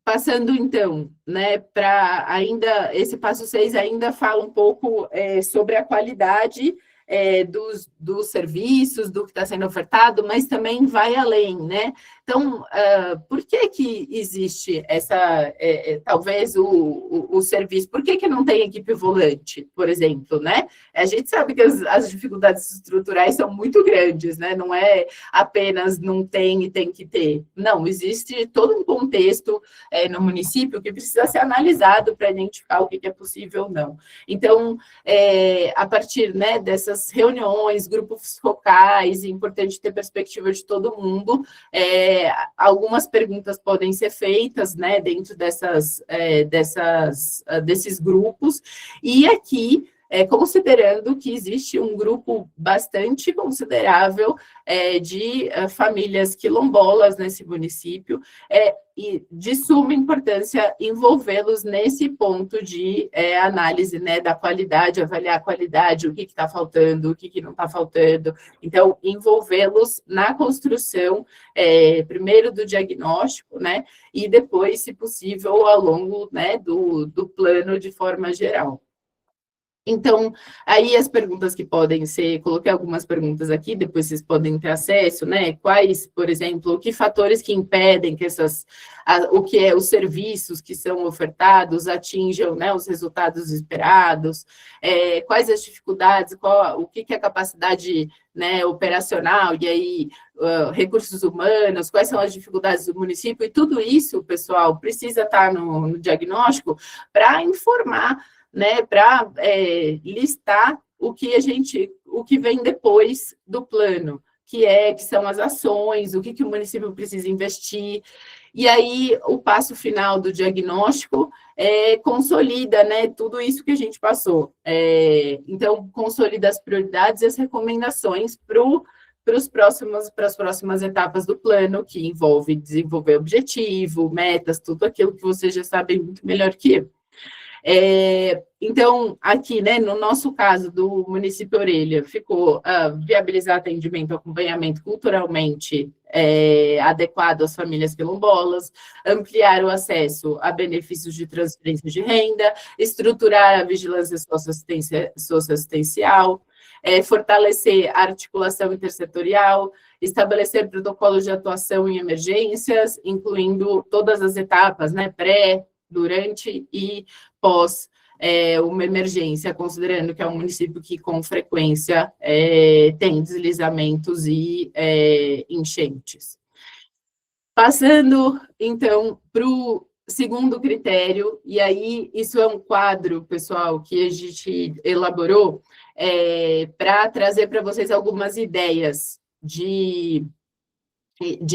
Passando, então, né, para ainda, esse passo 6 ainda fala um pouco sobre a qualidade dos serviços, do que está sendo ofertado, mas também vai além, né? Então, por que existe talvez o serviço? Por que não tem equipe volante, por exemplo, né? A gente sabe que as dificuldades estruturais são muito grandes, né? Não é apenas não tem e tem que ter. Não, existe todo um contexto no município que precisa ser analisado para identificar o que é possível ou não. Então, a partir, né, dessas essas reuniões, grupos focais, é importante ter perspectiva de todo mundo. Algumas perguntas podem ser feitas, né, dentro desses grupos, e aqui, considerando que existe um grupo bastante considerável de famílias quilombolas nesse município, e de suma importância envolvê-los nesse ponto de análise, né, da qualidade, avaliar a qualidade, o que está faltando, o que não está faltando. Então, envolvê-los na construção, primeiro do diagnóstico, né, e depois, se possível, ao longo, né, do plano de forma geral. Então, aí as perguntas que podem ser, coloquei algumas perguntas aqui, depois vocês podem ter acesso, né? Quais, por exemplo, que fatores que impedem que os serviços que são ofertados atinjam, né, os resultados esperados, quais as dificuldades, o que é a capacidade, né, operacional, e aí recursos humanos, quais são as dificuldades do município, e tudo isso, pessoal, precisa estar no diagnóstico para informar, né, para listar o que vem depois do plano, que são as ações, o que o município precisa investir. E aí, o passo final do diagnóstico consolida, né, tudo isso que a gente passou. Então, consolida as prioridades e as recomendações para as próximas etapas do plano, que envolve desenvolver objetivo, metas, tudo aquilo que vocês já sabem muito melhor que eu. Então, aqui, né, no nosso caso do município Orelha, ficou viabilizar atendimento, acompanhamento culturalmente adequado às famílias quilombolas, ampliar o acesso a benefícios de transferência de renda, estruturar a vigilância socioassistencial, fortalecer a articulação intersetorial, estabelecer protocolos de atuação em emergências, incluindo todas as etapas, né, pré, durante e pós uma emergência, considerando que é um município que, com frequência, tem deslizamentos e enchentes. Passando, então, para o segundo critério, e aí isso é um quadro, pessoal, que a gente elaborou para trazer para vocês algumas ideias de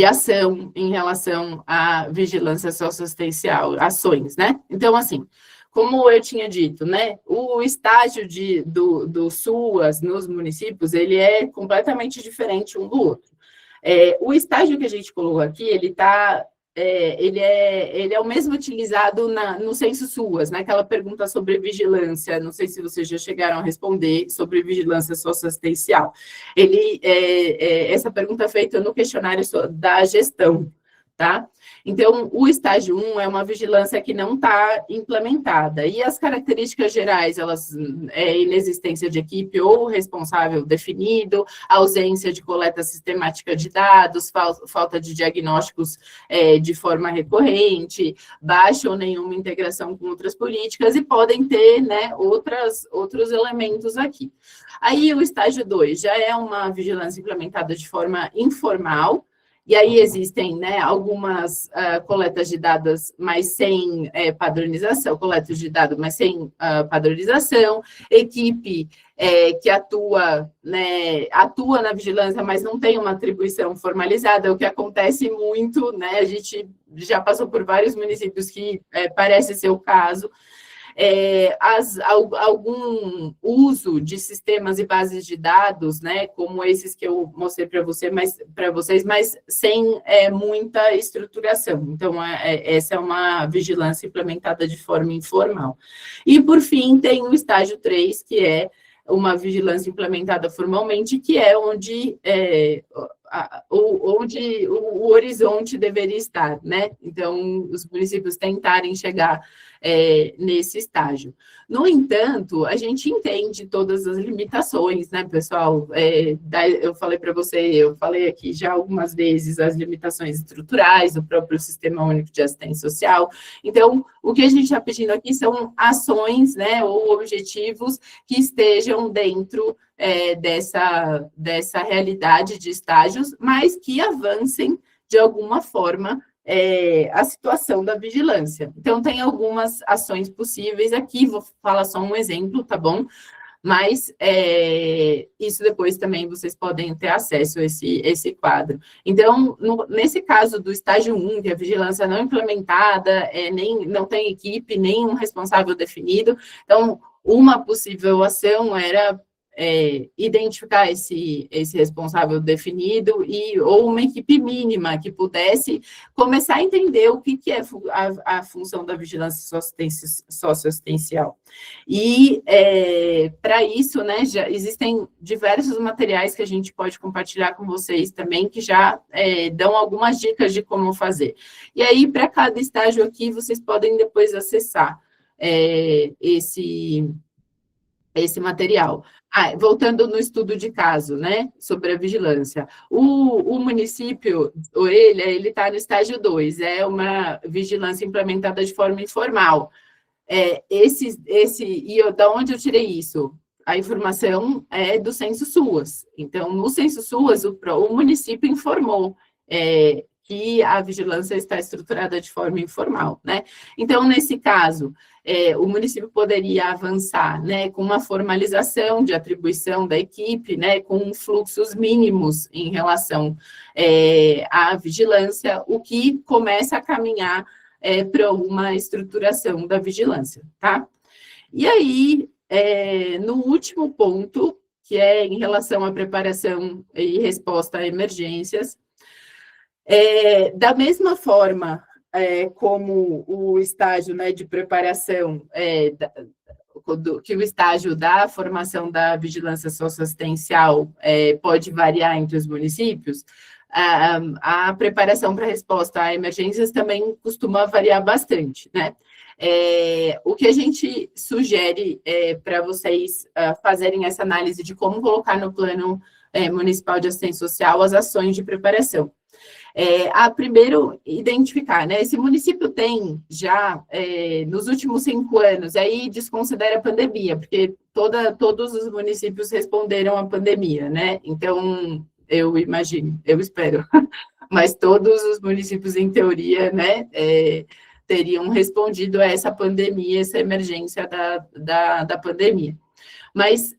ação em relação à vigilância socioassistencial, ações, né? Então, assim, como eu tinha dito, né, o estágio do SUAS nos municípios, ele é completamente diferente um do outro. O estágio que a gente colocou aqui, ele é o mesmo utilizado no censo SUAS, naquela pergunta sobre vigilância, não sei se vocês já chegaram a responder, sobre vigilância socioassistencial. Essa pergunta é feita no questionário da gestão, tá? Então, o estágio 1 é uma vigilância que não está implementada, e as características gerais, inexistência de equipe ou responsável definido, ausência de coleta sistemática de dados, falta de diagnósticos de forma recorrente, baixa ou nenhuma integração com outras políticas, e podem ter, né, outros elementos aqui. Aí, o estágio 2 já é uma vigilância implementada de forma informal, e aí existem, né, algumas coletas de dados, mas sem padronização, coletas de dados, mas sem padronização, equipe que atua na vigilância, mas não tem uma atribuição formalizada, o que acontece muito, né, a gente já passou por vários municípios que parece ser o caso. Algum uso de sistemas e bases de dados, né, como esses que eu mostrei para vocês, mas sem muita estruturação. Então, essa é uma vigilância implementada de forma informal. E, por fim, tem o estágio 3, que é uma vigilância implementada formalmente, que é onde o horizonte deveria estar, né? Então, os municípios tentarem chegar nesse estágio. No entanto, a gente entende todas as limitações, né, pessoal? Eu falei para você, eu falei aqui já algumas vezes as limitações estruturais do próprio Sistema Único de Assistência Social. Então, o que a gente está pedindo aqui são ações, né, ou objetivos que estejam dentro dessa realidade de estágios, mas que avancem de alguma forma a situação da vigilância. Então, tem algumas ações possíveis aqui, vou falar só um exemplo, tá bom? Mas isso depois também vocês podem ter acesso a esse quadro. Então, nesse caso do estágio 1, que é a vigilância não implementada, não tem equipe, nem um responsável definido, então, uma possível ação era identificar esse responsável definido ou uma equipe mínima que pudesse começar a entender o que é a função da vigilância socioassistencial. E, para isso, né, já existem diversos materiais que a gente pode compartilhar com vocês também, que já dão algumas dicas de como fazer. E aí, para cada estágio aqui, vocês podem depois acessar esse material. Voltando no estudo de caso, né, sobre a vigilância. O município, Orelha, ele está no estágio 2, é uma vigilância implementada de forma informal. Da onde eu tirei isso? A informação é do Censo SUAS. Então, no Censo SUAS, o município informou que a vigilância está estruturada de forma informal, né? Então, nesse caso, o município poderia avançar, né, com uma formalização de atribuição da equipe, né, com fluxos mínimos em relação à vigilância, o que começa a caminhar para uma estruturação da vigilância, tá? E aí, no último ponto, que é em relação à preparação e resposta a emergências, da mesma forma como o estágio, né, de preparação, que o estágio da formação da vigilância socioassistencial pode variar entre os municípios, a preparação para resposta a emergências também costuma variar bastante, né? O que a gente sugere para vocês fazerem essa análise de como colocar no plano municipal de assistência social as ações de preparação. Primeiro, identificar, né? Esse município tem já, nos últimos 5 anos, aí desconsidera a pandemia, porque todos os municípios responderam à pandemia, né? Então, eu imagino, eu espero, mas todos os municípios, em teoria, né, teriam respondido a essa pandemia, essa emergência da pandemia. Mas,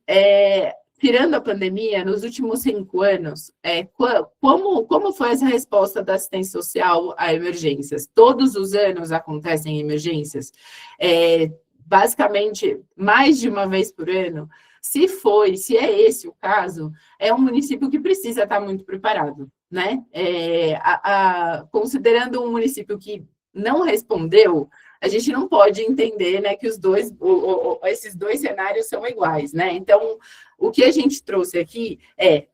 tirando a pandemia, nos últimos 5 anos, como foi essa resposta da assistência social a emergências? Todos os anos acontecem emergências? Basicamente, mais de uma vez por ano? Se é esse o caso, é um município que precisa estar muito preparado, né? Considerando um município que não respondeu, a gente não pode entender, né, que esses dois cenários são iguais, né? Então, o que a gente trouxe aqui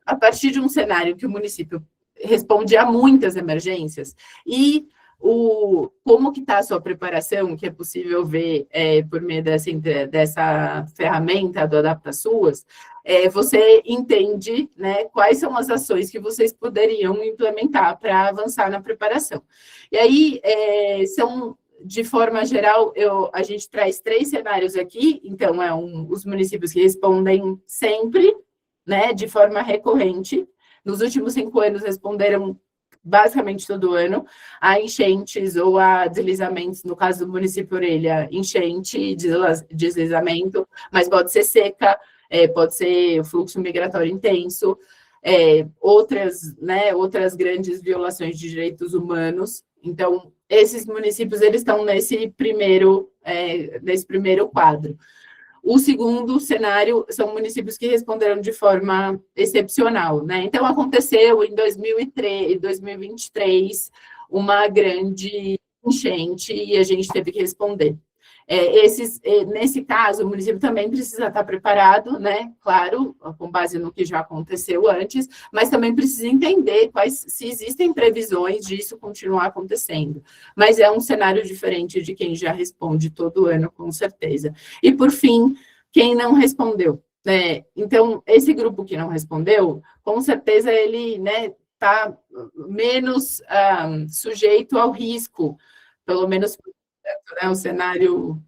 a partir de um cenário que o município responde a muitas emergências, e como que está a sua preparação, que é possível ver por meio dessa ferramenta do Adapta SUAS, você entende, né, quais são as ações que vocês poderiam implementar para avançar na preparação. E aí, de forma geral, a gente traz 3 cenários aqui, então, os municípios que respondem sempre, né, de forma recorrente. Nos últimos 5 anos, responderam basicamente todo ano a enchentes ou a deslizamentos, no caso do município Orelha, enchente, deslizamento, mas pode ser seca, pode ser fluxo migratório intenso, outras grandes violações de direitos humanos. Então, esses municípios, eles estão nesse primeiro quadro. O segundo cenário são municípios que responderam de forma excepcional, né? Então, aconteceu em 2023 uma grande enchente e a gente teve que responder. Nesse caso, o município também precisa estar preparado, né? Claro, com base no que já aconteceu antes, mas também precisa entender se existem previsões disso continuar acontecendo. Mas é um cenário diferente de quem já responde todo ano, com certeza. E, por fim, quem não respondeu, né? Então, esse grupo que não respondeu, com certeza ele, né, está menos sujeito ao risco, pelo menos, né, o cenário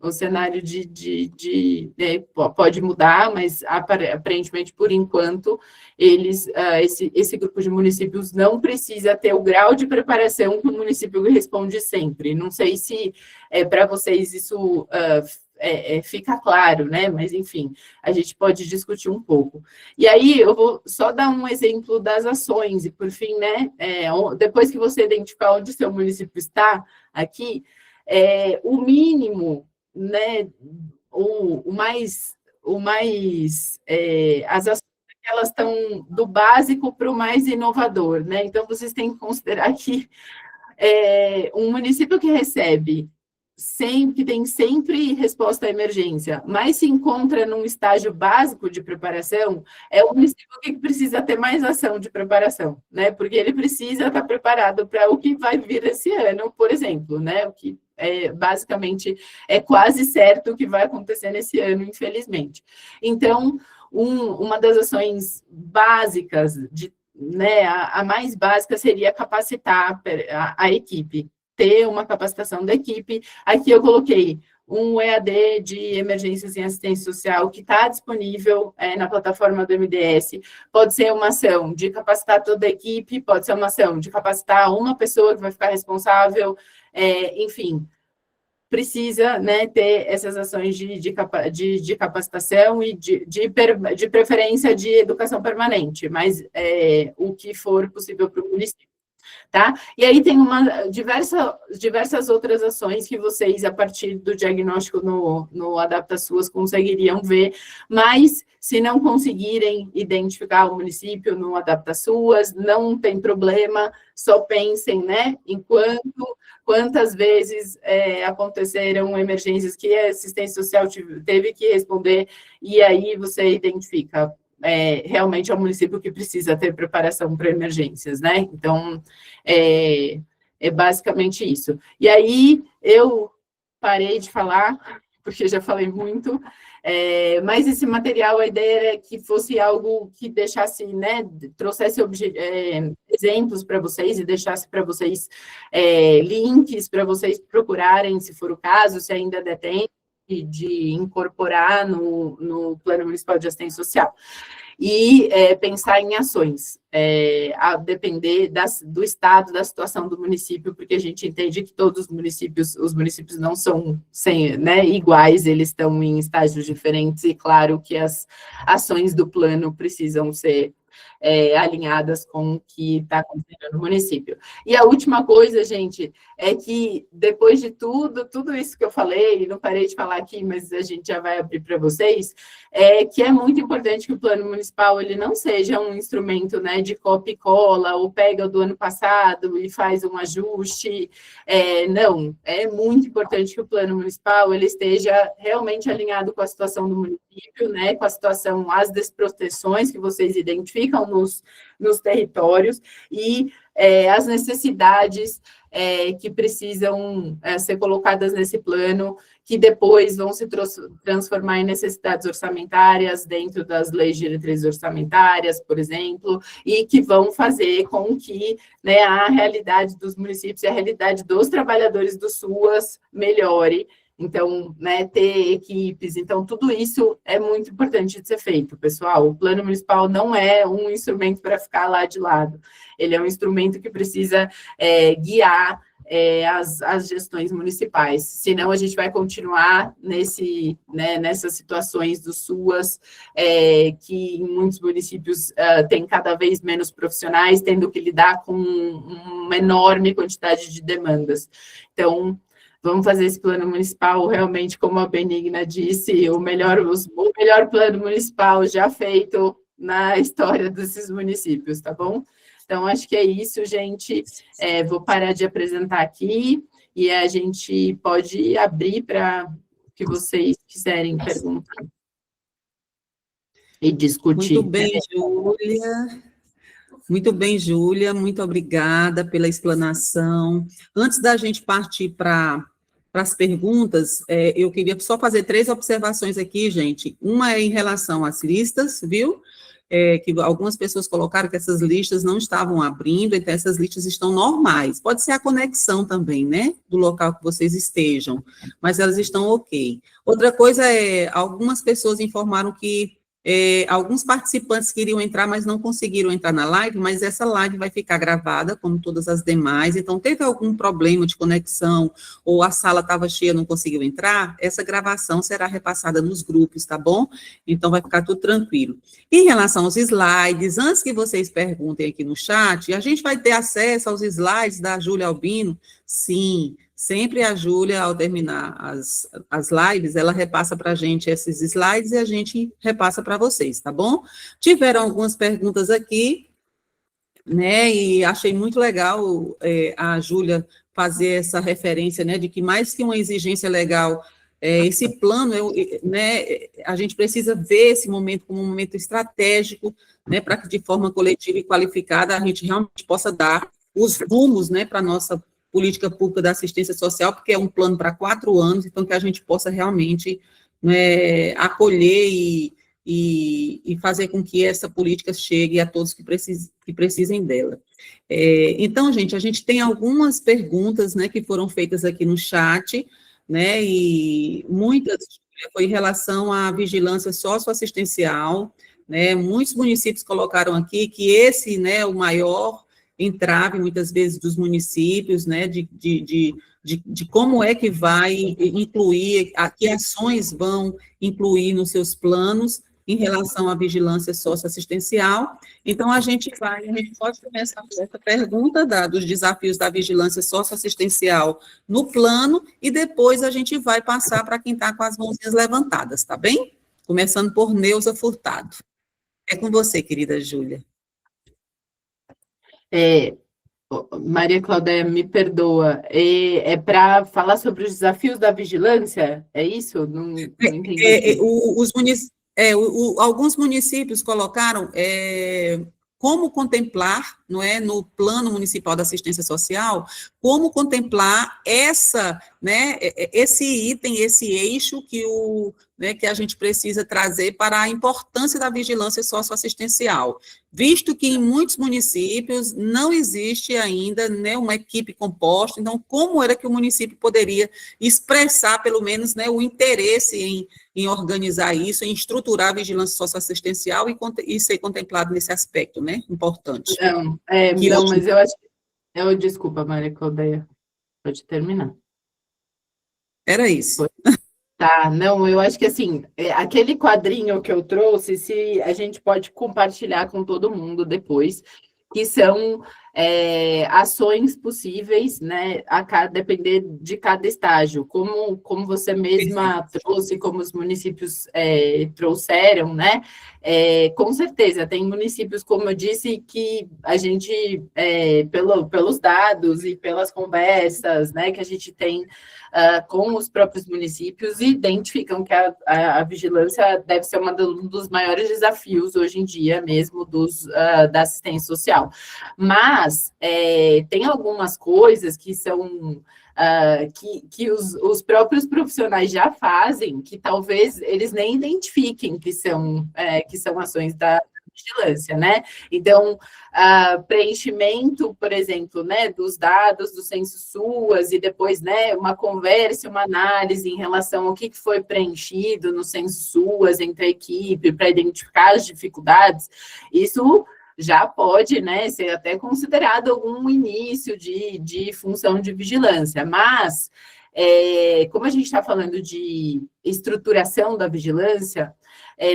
pode mudar, mas aparentemente, por enquanto, esse grupo de municípios não precisa ter o grau de preparação que o município responde sempre. Não sei se para vocês isso fica claro, né? Mas, enfim, a gente pode discutir um pouco. E aí, eu vou só dar um exemplo das ações, e, por fim, né, depois que você identificar onde seu município está, aqui, o mínimo, né, as ações, elas estão do básico para o mais inovador, né? Então, vocês têm que considerar que um município que recebe que tem sempre resposta à emergência, mas se encontra num estágio básico de preparação, é um município que precisa ter mais ação de preparação, né? Porque ele precisa estar preparado para o que vai vir esse ano, por exemplo, né? O que basicamente é quase certo que vai acontecer nesse ano, infelizmente. Então, uma das ações básicas, né, a mais básica seria capacitar a equipe, ter uma capacitação da equipe. Aqui eu coloquei um EAD de emergências em assistência social que está disponível na plataforma do MDS. Pode ser uma ação de capacitar toda a equipe, pode ser uma ação de capacitar uma pessoa que vai ficar responsável, enfim, precisa, né, ter essas ações de capacitação e de preferência de educação permanente, mas o que for possível para o município. Tá? E aí tem diversas outras ações que vocês, a partir do diagnóstico no Adapta Suas, conseguiriam ver, mas se não conseguirem identificar o município no Adapta Suas, não tem problema, só pensem, né, em quantas vezes aconteceram emergências que a assistência social teve que responder, e aí você identifica. Realmente é um município que precisa ter preparação para emergências, né? Então, é basicamente isso. E aí, eu parei de falar, porque já falei muito, mas esse material, a ideia era que fosse algo que deixasse, né, trouxesse exemplos para vocês e deixasse para vocês links para vocês procurarem, se for o caso, se ainda der tempo, de incorporar no Plano Municipal de Assistência Social. E pensar em ações, a depender do estado, da situação do município, porque a gente entende que todos os municípios não são iguais, eles estão em estágios diferentes, e claro que as ações do plano precisam ser alinhadas com o que está acontecendo no município. E a última coisa, gente, é que depois de tudo isso que eu falei, não parei de falar aqui, mas a gente já vai abrir para vocês, que é muito importante que o plano municipal ele não seja um instrumento, né, de copia e cola, ou pega do ano passado e faz um ajuste. Não, é muito importante que o plano municipal ele esteja realmente alinhado com a situação do município, né, com a situação, as desproteções que vocês identificam nos territórios e as necessidades que precisam ser colocadas nesse plano, que depois vão se transformar em necessidades orçamentárias dentro das leis diretrizes orçamentárias, por exemplo, e que vão fazer com que, né, a realidade dos municípios e a realidade dos trabalhadores do SUAS melhore. Então, né, ter equipes, então, tudo isso é muito importante de ser feito, pessoal. O plano municipal não é um instrumento para ficar lá de lado, ele é um instrumento que precisa guiar as gestões municipais, senão a gente vai continuar nessas situações do SUAS, que em muitos municípios tem cada vez menos profissionais, tendo que lidar com uma enorme quantidade de demandas. Então, vamos fazer esse plano municipal realmente, como a Benigna disse, o melhor plano municipal já feito na história desses municípios, tá bom? Então, acho que é isso, gente. Vou parar de apresentar aqui e a gente pode abrir para que vocês quiserem perguntar e discutir. Muito bem, Júlia. Muito bem, Júlia. Muito obrigada pela explanação. Antes da gente partir para as perguntas, eu queria só fazer 3 observações aqui, gente. Uma é em relação às listas, viu? Que algumas pessoas colocaram que essas listas não estavam abrindo, então essas listas estão normais. Pode ser a conexão também, né, do local que vocês estejam, mas elas estão ok. Outra coisa algumas pessoas informaram que alguns participantes queriam entrar, mas não conseguiram entrar na live, mas essa live vai ficar gravada, como todas as demais. Então, teve algum problema de conexão, ou a sala estava cheia, não conseguiu entrar, essa gravação será repassada nos grupos, tá bom? Então, vai ficar tudo tranquilo. Em relação aos slides, antes que vocês perguntem aqui no chat, a gente vai ter acesso aos slides da Júlia Albino? Sim. Sempre a Júlia, ao terminar as lives, ela repassa para a gente esses slides e a gente repassa para vocês, tá bom? Tiveram algumas perguntas aqui, né, e achei muito legal a Júlia fazer essa referência, né, de que mais que uma exigência legal, esse plano, né, a gente precisa ver esse momento como um momento estratégico, né, para que de forma coletiva e qualificada a gente realmente possa dar os rumos, né, para a nossa política pública da assistência social, porque é um plano para 4 anos, então que a gente possa realmente, né, acolher e fazer com que essa política chegue a todos que precisem dela. Então, gente, a gente tem algumas perguntas, né, que foram feitas aqui no chat, né, e muitas foi em relação à vigilância socioassistencial, né, muitos municípios colocaram aqui que esse, né, o maior entrave, muitas vezes, dos municípios, né, de como é que vai incluir, que ações vão incluir nos seus planos em relação à vigilância socioassistencial. Então, a gente pode começar com essa pergunta dos desafios da vigilância socioassistencial no plano, e depois a gente vai passar para quem está com as mãozinhas levantadas, tá bem? Começando por Neuza Furtado. É com você, querida Júlia. Maria Cláudia, me perdoa, é para falar sobre os desafios da vigilância? É isso? Não entendi. Alguns municípios colocaram como contemplar, não é, no Plano Municipal da Assistência Social, como contemplar esse item, esse eixo que a gente precisa trazer para a importância da vigilância socioassistencial, visto que em muitos municípios não existe ainda, né, uma equipe composta. Então, como era que o município poderia expressar, pelo menos, né, o interesse em organizar isso, em estruturar a vigilância socioassistencial e ser contemplado nesse aspecto, né, importante. Mas eu acho que... desculpa, Maria Cláudia, pode terminar. Era isso. Tá, não, eu acho que, assim, aquele quadrinho que eu trouxe, se a gente pode compartilhar com todo mundo depois, que são ações possíveis, né, depender de cada estágio, como você mesma trouxe, como os municípios trouxeram, né, com certeza, tem municípios, como eu disse, que a gente, pelos dados e pelas conversas, né, que a gente tem com os próprios municípios, identificam que a vigilância deve ser um dos maiores desafios hoje em dia mesmo da assistência social. Mas tem algumas coisas que são que os próprios profissionais já fazem, que talvez eles nem identifiquem que são ações da vigilância, né? Então, preenchimento, por exemplo, né, dos dados do Censo SUAS, e depois, né, uma conversa, uma análise em relação ao que foi preenchido no Censo SUAS entre a equipe, para identificar as dificuldades, isso já pode, né, ser até considerado algum início de função de vigilância, mas, como a gente está falando de estruturação da vigilância,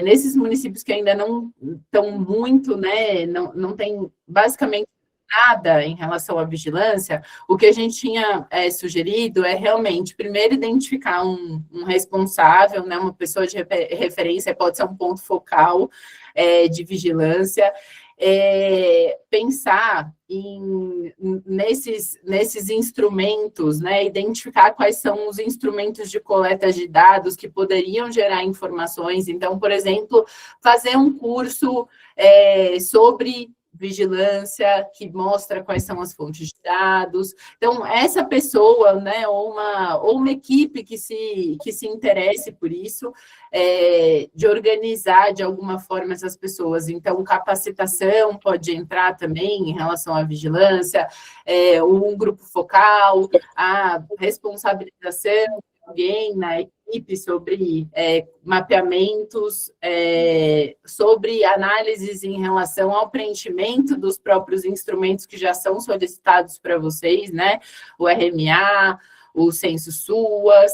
nesses municípios que ainda não estão muito, né, não tem basicamente nada em relação à vigilância, o que a gente tinha sugerido é realmente, primeiro, identificar um responsável, né, uma pessoa de referência, pode ser um ponto focal de vigilância, pensar nesses instrumentos, né, identificar quais são os instrumentos de coleta de dados que poderiam gerar informações. Então, por exemplo, fazer um curso sobre vigilância, que mostra quais são as fontes de dados. Então, essa pessoa, né, ou uma equipe que se interesse por isso, de organizar de alguma forma essas pessoas. Então, capacitação pode entrar também em relação à vigilância, um grupo focal, a responsabilização de alguém na equipe equipe, sobre mapeamentos, sobre análises em relação ao preenchimento dos próprios instrumentos que já são solicitados para vocês, né? O RMA, o Censo SUAS,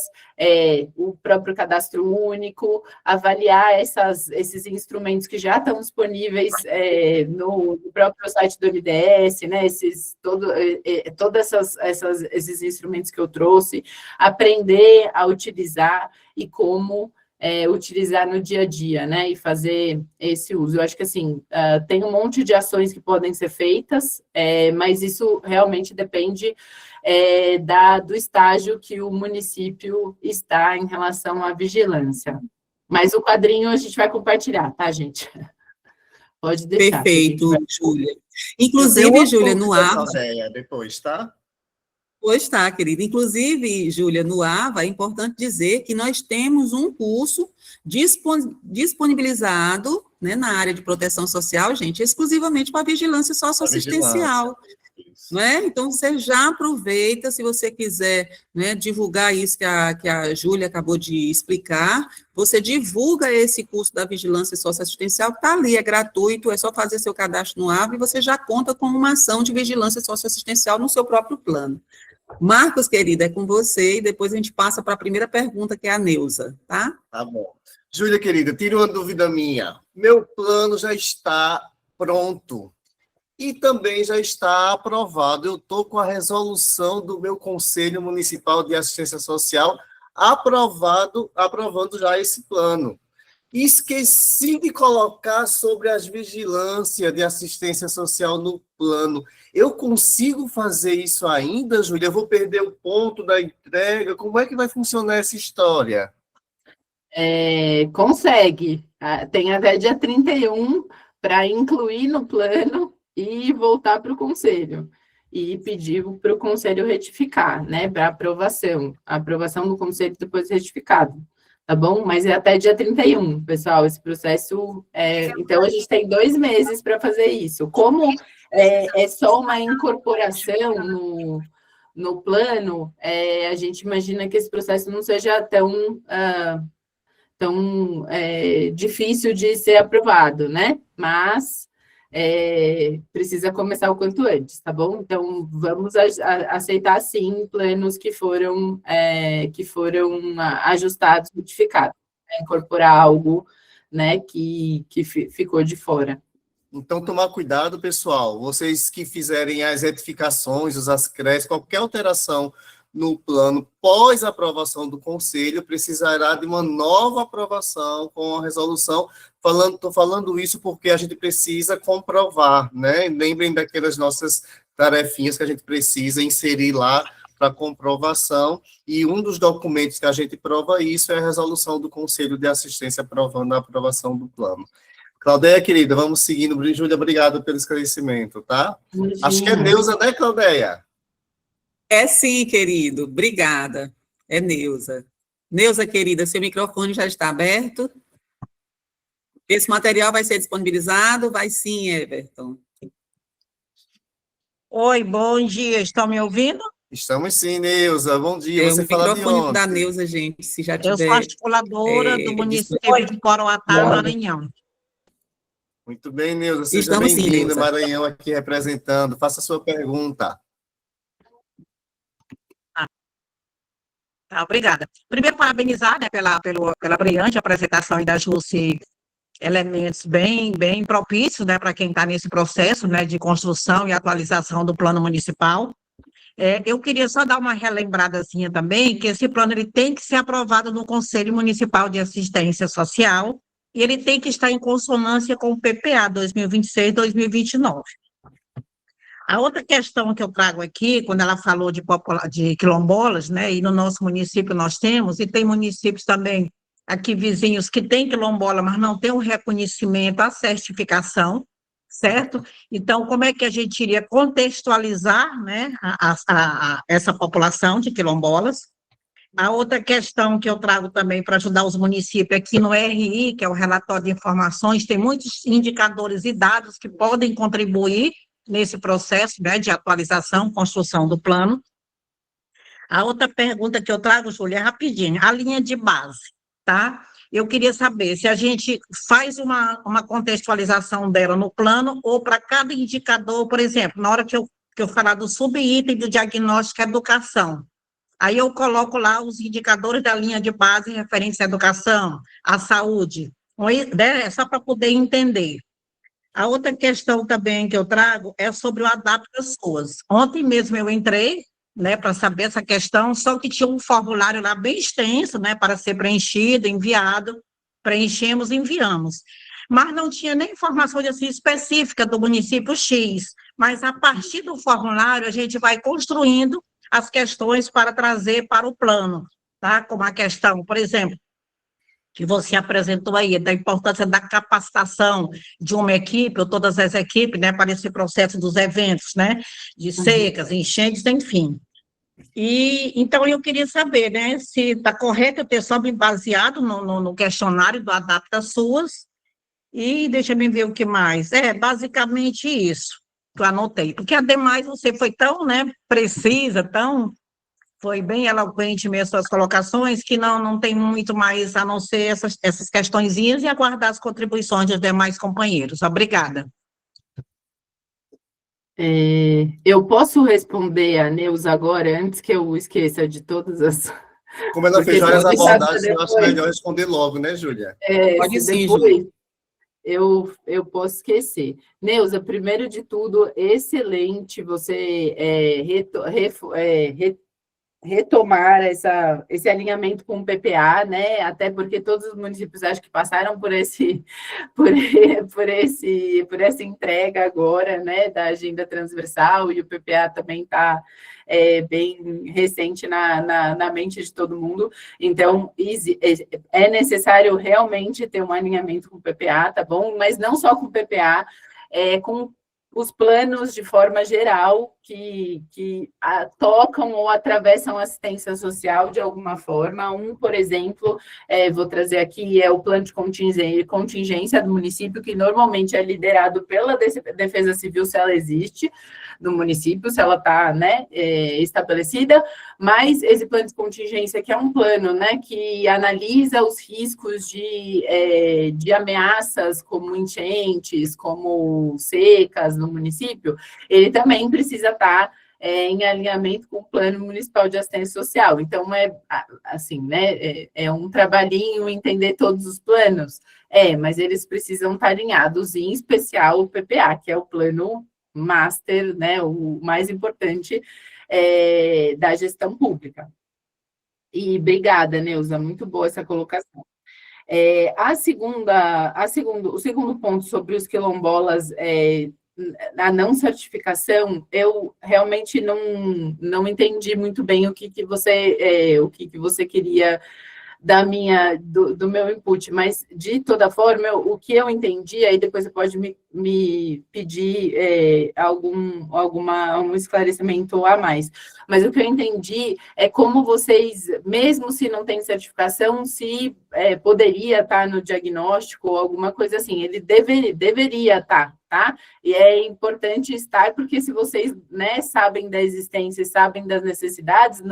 o próprio Cadastro Único, avaliar esses instrumentos que já estão disponíveis no próprio site do NDS, né? Todos esses instrumentos que eu trouxe, aprender a utilizar e como utilizar no dia a dia, né? E fazer esse uso. Eu acho que, assim, tem um monte de ações que podem ser feitas, mas isso realmente depende do estágio que o município está em relação à vigilância. Mas o quadrinho a gente vai compartilhar, tá, gente? Pode deixar. Perfeito, Júlia. Inclusive, Júlia, no AVA... Depois, tá? Pois tá, querida. Inclusive, Júlia, no AVA, é importante dizer que nós temos um curso disponibilizado, né, na área de proteção social, gente, exclusivamente para vigilância socioassistencial. Não é? Então, você já aproveita, se você quiser, né, divulgar isso que a Júlia acabou de explicar, você divulga esse curso da vigilância socioassistencial, que está ali, é gratuito, é só fazer seu cadastro no AVA e você já conta com uma ação de vigilância socioassistencial no seu próprio plano. Marcos, querida, é com você, e depois a gente passa para a primeira pergunta, que é a Neuza, tá? Tá bom. Júlia, querida, tira uma dúvida minha. Meu plano já está pronto. E também já está aprovado. Eu estou com a resolução do meu Conselho Municipal de Assistência Social aprovando já esse plano. Esqueci de colocar sobre as vigilâncias de assistência social no plano. Eu consigo fazer isso ainda, Júlia? Eu vou perder o ponto da entrega? Como é que vai funcionar essa história? Consegue. Tem até dia 31 para incluir no plano e voltar para o conselho, e pedir para o conselho retificar, né, para aprovação. A aprovação do conselho depois retificado, tá bom? Mas é até dia 31, pessoal, esse processo, então a gente tem 2 meses para fazer isso. Como é só uma incorporação no plano, a gente imagina que esse processo não seja tão difícil de ser aprovado, né? Mas precisa começar o quanto antes, tá bom? Então, vamos aceitar, sim, planos que foram ajustados, modificados, né? Incorporar algo, né, que ficou de fora. Então, tomar cuidado, pessoal. Vocês que fizerem as retificações, os acréscimos, qualquer alteração no plano pós-aprovação do Conselho, precisará de uma nova aprovação com a resolução. Estou falando isso porque a gente precisa comprovar, né? Lembrem daquelas nossas tarefinhas que a gente precisa inserir lá para comprovação, e um dos documentos que a gente prova isso é a resolução do Conselho de Assistência aprovando a aprovação do plano. Claudeia, querida, vamos seguindo. Júlia, obrigado pelo esclarecimento, tá? Imagina. Acho que é Neuza, né, Claudeia? É sim, querido. Obrigada. É Neuza. Neuza, querida, seu microfone já está aberto. Esse material vai ser disponibilizado? Vai sim, Everton. Oi, bom dia. Estão me ouvindo? Estamos sim, Neuza. Bom dia. Você o fala de microfone onde? da Neuza, gente, se já Eu tiver... sou articuladora do município de Coroatá, Maranhão. Muito bem, Neuza. Seja Estamos sim, bem-vinda, Neuza. Maranhão aqui representando. Faça a sua pergunta. Tá, obrigada. Primeiro, parabenizar, né, pela brilhante apresentação das Lucy, elementos bem propícios, né, para quem está nesse processo, né, de construção e atualização do plano municipal. Eu queria só dar uma relembradazinha também, que esse plano ele tem que ser aprovado no Conselho Municipal de Assistência Social, e ele tem que estar em consonância com o PPA 2026-2029. A outra questão que eu trago aqui, quando ela falou de quilombolas, né, e no nosso município nós temos, e tem municípios também aqui vizinhos que têm quilombola, mas não tem o reconhecimento, a certificação, certo? Então, como é que a gente iria contextualizar, né, essa população de quilombolas? A outra questão que eu trago também para ajudar os municípios aqui no RI, que é o relatório de informações, tem muitos indicadores e dados que podem contribuir nesse processo, né, de atualização, construção do plano. A outra pergunta que eu trago, Júlia, é rapidinho, a linha de base, tá? Eu queria saber se a gente faz uma contextualização dela no plano ou para cada indicador, por exemplo, na hora que eu falar do subitem do diagnóstico educação, aí eu coloco lá os indicadores da linha de base referentes à educação, à saúde, né? Só para poder entender. A outra questão também que eu trago é sobre o Adapta SUAS. Ontem mesmo eu entrei, né, para saber essa questão, só que tinha um formulário lá bem extenso, né, para ser preenchido, enviado, preenchemos, enviamos. Mas não tinha nem informação assim, específica do município X, mas a partir do formulário a gente vai construindo as questões para trazer para o plano, tá? Como a questão, por exemplo, que você apresentou aí, da importância da capacitação de uma equipe, ou todas as equipes, né, para esse processo dos eventos, né, de secas, enchentes, enfim. E, então, eu queria saber, né, se está correto eu ter só me baseado no questionário do Adapta SUAS, e deixa eu ver o que mais. Basicamente isso que eu anotei, porque, ademais, você foi tão, né, precisa, foi bem eloquente mesmo suas colocações, que não tem muito mais a não ser essas questõezinhas e aguardar as contribuições dos demais companheiros. Obrigada. Eu posso responder a Neuza agora, antes que eu esqueça de todas as... Como ela fez várias abordagens, eu acho melhor responder logo, né, Júlia? Pode sim, depois, Júlia. Eu posso esquecer. Neuza, primeiro de tudo, excelente você retomar esse alinhamento com o PPA, né? Até porque todos os municípios acho que passaram por essa entrega agora, né? Da agenda transversal, e o PPA também está bem recente na mente de todo mundo. Então, é necessário realmente ter um alinhamento com o PPA, tá bom? Mas não só com o PPA, com os planos de forma geral que tocam ou atravessam a assistência social de alguma forma. Por exemplo, vou trazer aqui, é o plano de contingência do município, que normalmente é liderado pela Defesa Civil, se ela existe no município, se ela está, né, estabelecida, mas esse plano de contingência, que é um plano, né, que analisa os riscos de ameaças como enchentes, como secas no município, ele também precisa estar em alinhamento com o Plano Municipal de Assistência Social. Então, assim, né, é um trabalhinho entender todos os planos, mas eles precisam estar alinhados, em especial o PPA, que é o plano master, né, o mais importante da gestão pública. E obrigada, Neuza, muito boa essa colocação. O segundo ponto sobre os quilombolas, a não certificação, eu realmente não entendi muito bem o que você queria do meu input, mas, de toda forma, o que eu entendi, aí depois você pode me pedir um esclarecimento a mais, mas o que eu entendi é como vocês, mesmo se não tem certificação, se poderia estar no diagnóstico ou alguma coisa assim, ele deveria estar, tá? E é importante estar, porque se vocês, né, sabem da existência e sabem das necessidades,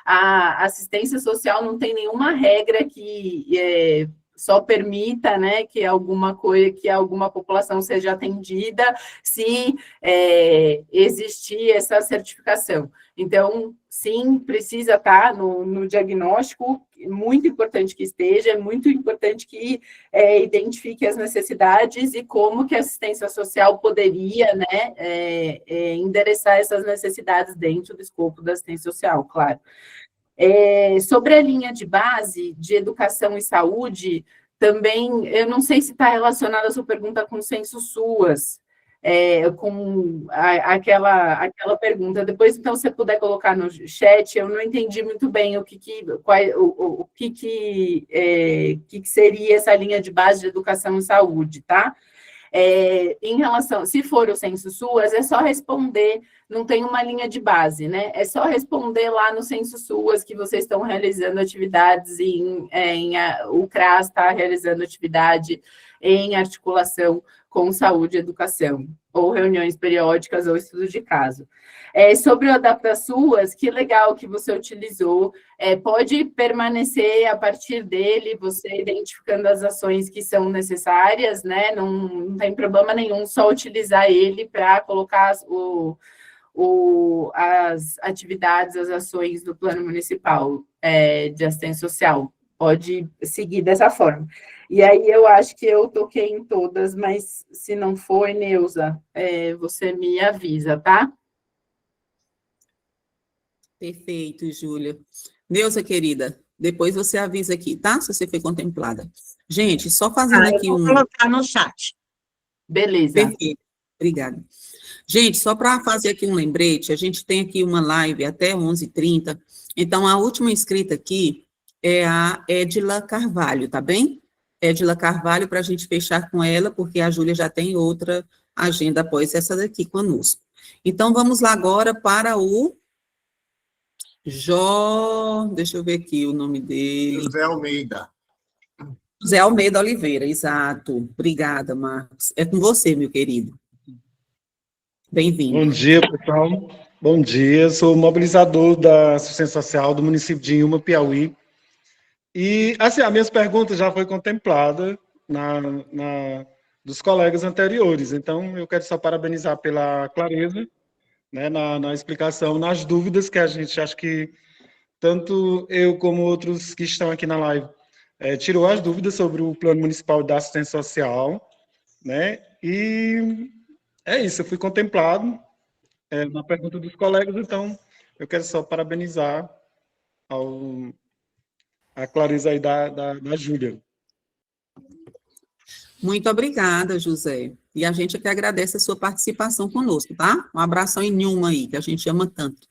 a assistência social não tem nenhuma regra que só permita, né, que alguma população seja atendida se existir essa certificação. Então, sim, precisa estar no diagnóstico, muito importante que esteja, é muito importante que identifique as necessidades e como que a assistência social poderia, né, endereçar essas necessidades dentro do escopo da assistência social, claro. Sobre a linha de base de educação e saúde, também, eu não sei se está relacionada a sua pergunta com o censo SUAS, com aquela pergunta. Depois, então, se você puder colocar no chat, eu não entendi muito bem o que seria essa linha de base de educação e saúde, tá? Em relação, se for o censo SUAS, é só responder, não tem uma linha de base, né? É só responder lá no censo SUAS que vocês estão realizando atividades o CRAS está realizando atividade em articulação com saúde e educação, ou reuniões periódicas ou estudos de caso. Sobre o AdaptaSUAS, que legal que você utilizou, pode permanecer a partir dele, você identificando as ações que são necessárias, né? Não tem problema nenhum só utilizar ele para colocar as atividades, as ações do Plano Municipal de Assistência Social. Pode seguir dessa forma. E aí eu acho que eu toquei em todas, mas se não for, Neuza, você me avisa, tá? Perfeito, Júlia. Neuza, querida, depois você avisa aqui, tá? Se você foi contemplada. Gente, só fazendo aqui eu vou colocar no chat. Beleza. Perfeito, obrigada. Gente, só para fazer aqui um lembrete, a gente tem aqui uma live até 11h30, então a última inscrita aqui é a Edila Carvalho, tá bem? Edila Carvalho, para a gente fechar com ela, porque a Júlia já tem outra agenda após essa daqui conosco. Então, vamos lá agora para o deixa eu ver aqui o nome dele. José Almeida. José Almeida Oliveira, exato. Obrigada, Marcos. É com você, meu querido. Bem-vindo. Bom dia, pessoal. Bom dia, sou mobilizador da assistência social do município de Inhuma, Piauí. E, assim, as minhas perguntas já foi contemplada dos colegas anteriores, então eu quero só parabenizar pela clareza, né, na explicação, nas dúvidas que a gente, acho que tanto eu como outros que estão aqui na live, tirou as dúvidas sobre o Plano Municipal da Assistência Social, né, e é isso, eu fui contemplado na pergunta dos colegas, então eu quero só parabenizar a clareza aí da Júlia. Muito obrigada, José. E a gente aqui agradece a sua participação conosco, tá? Um abração em Inhuma aí, que a gente ama tanto.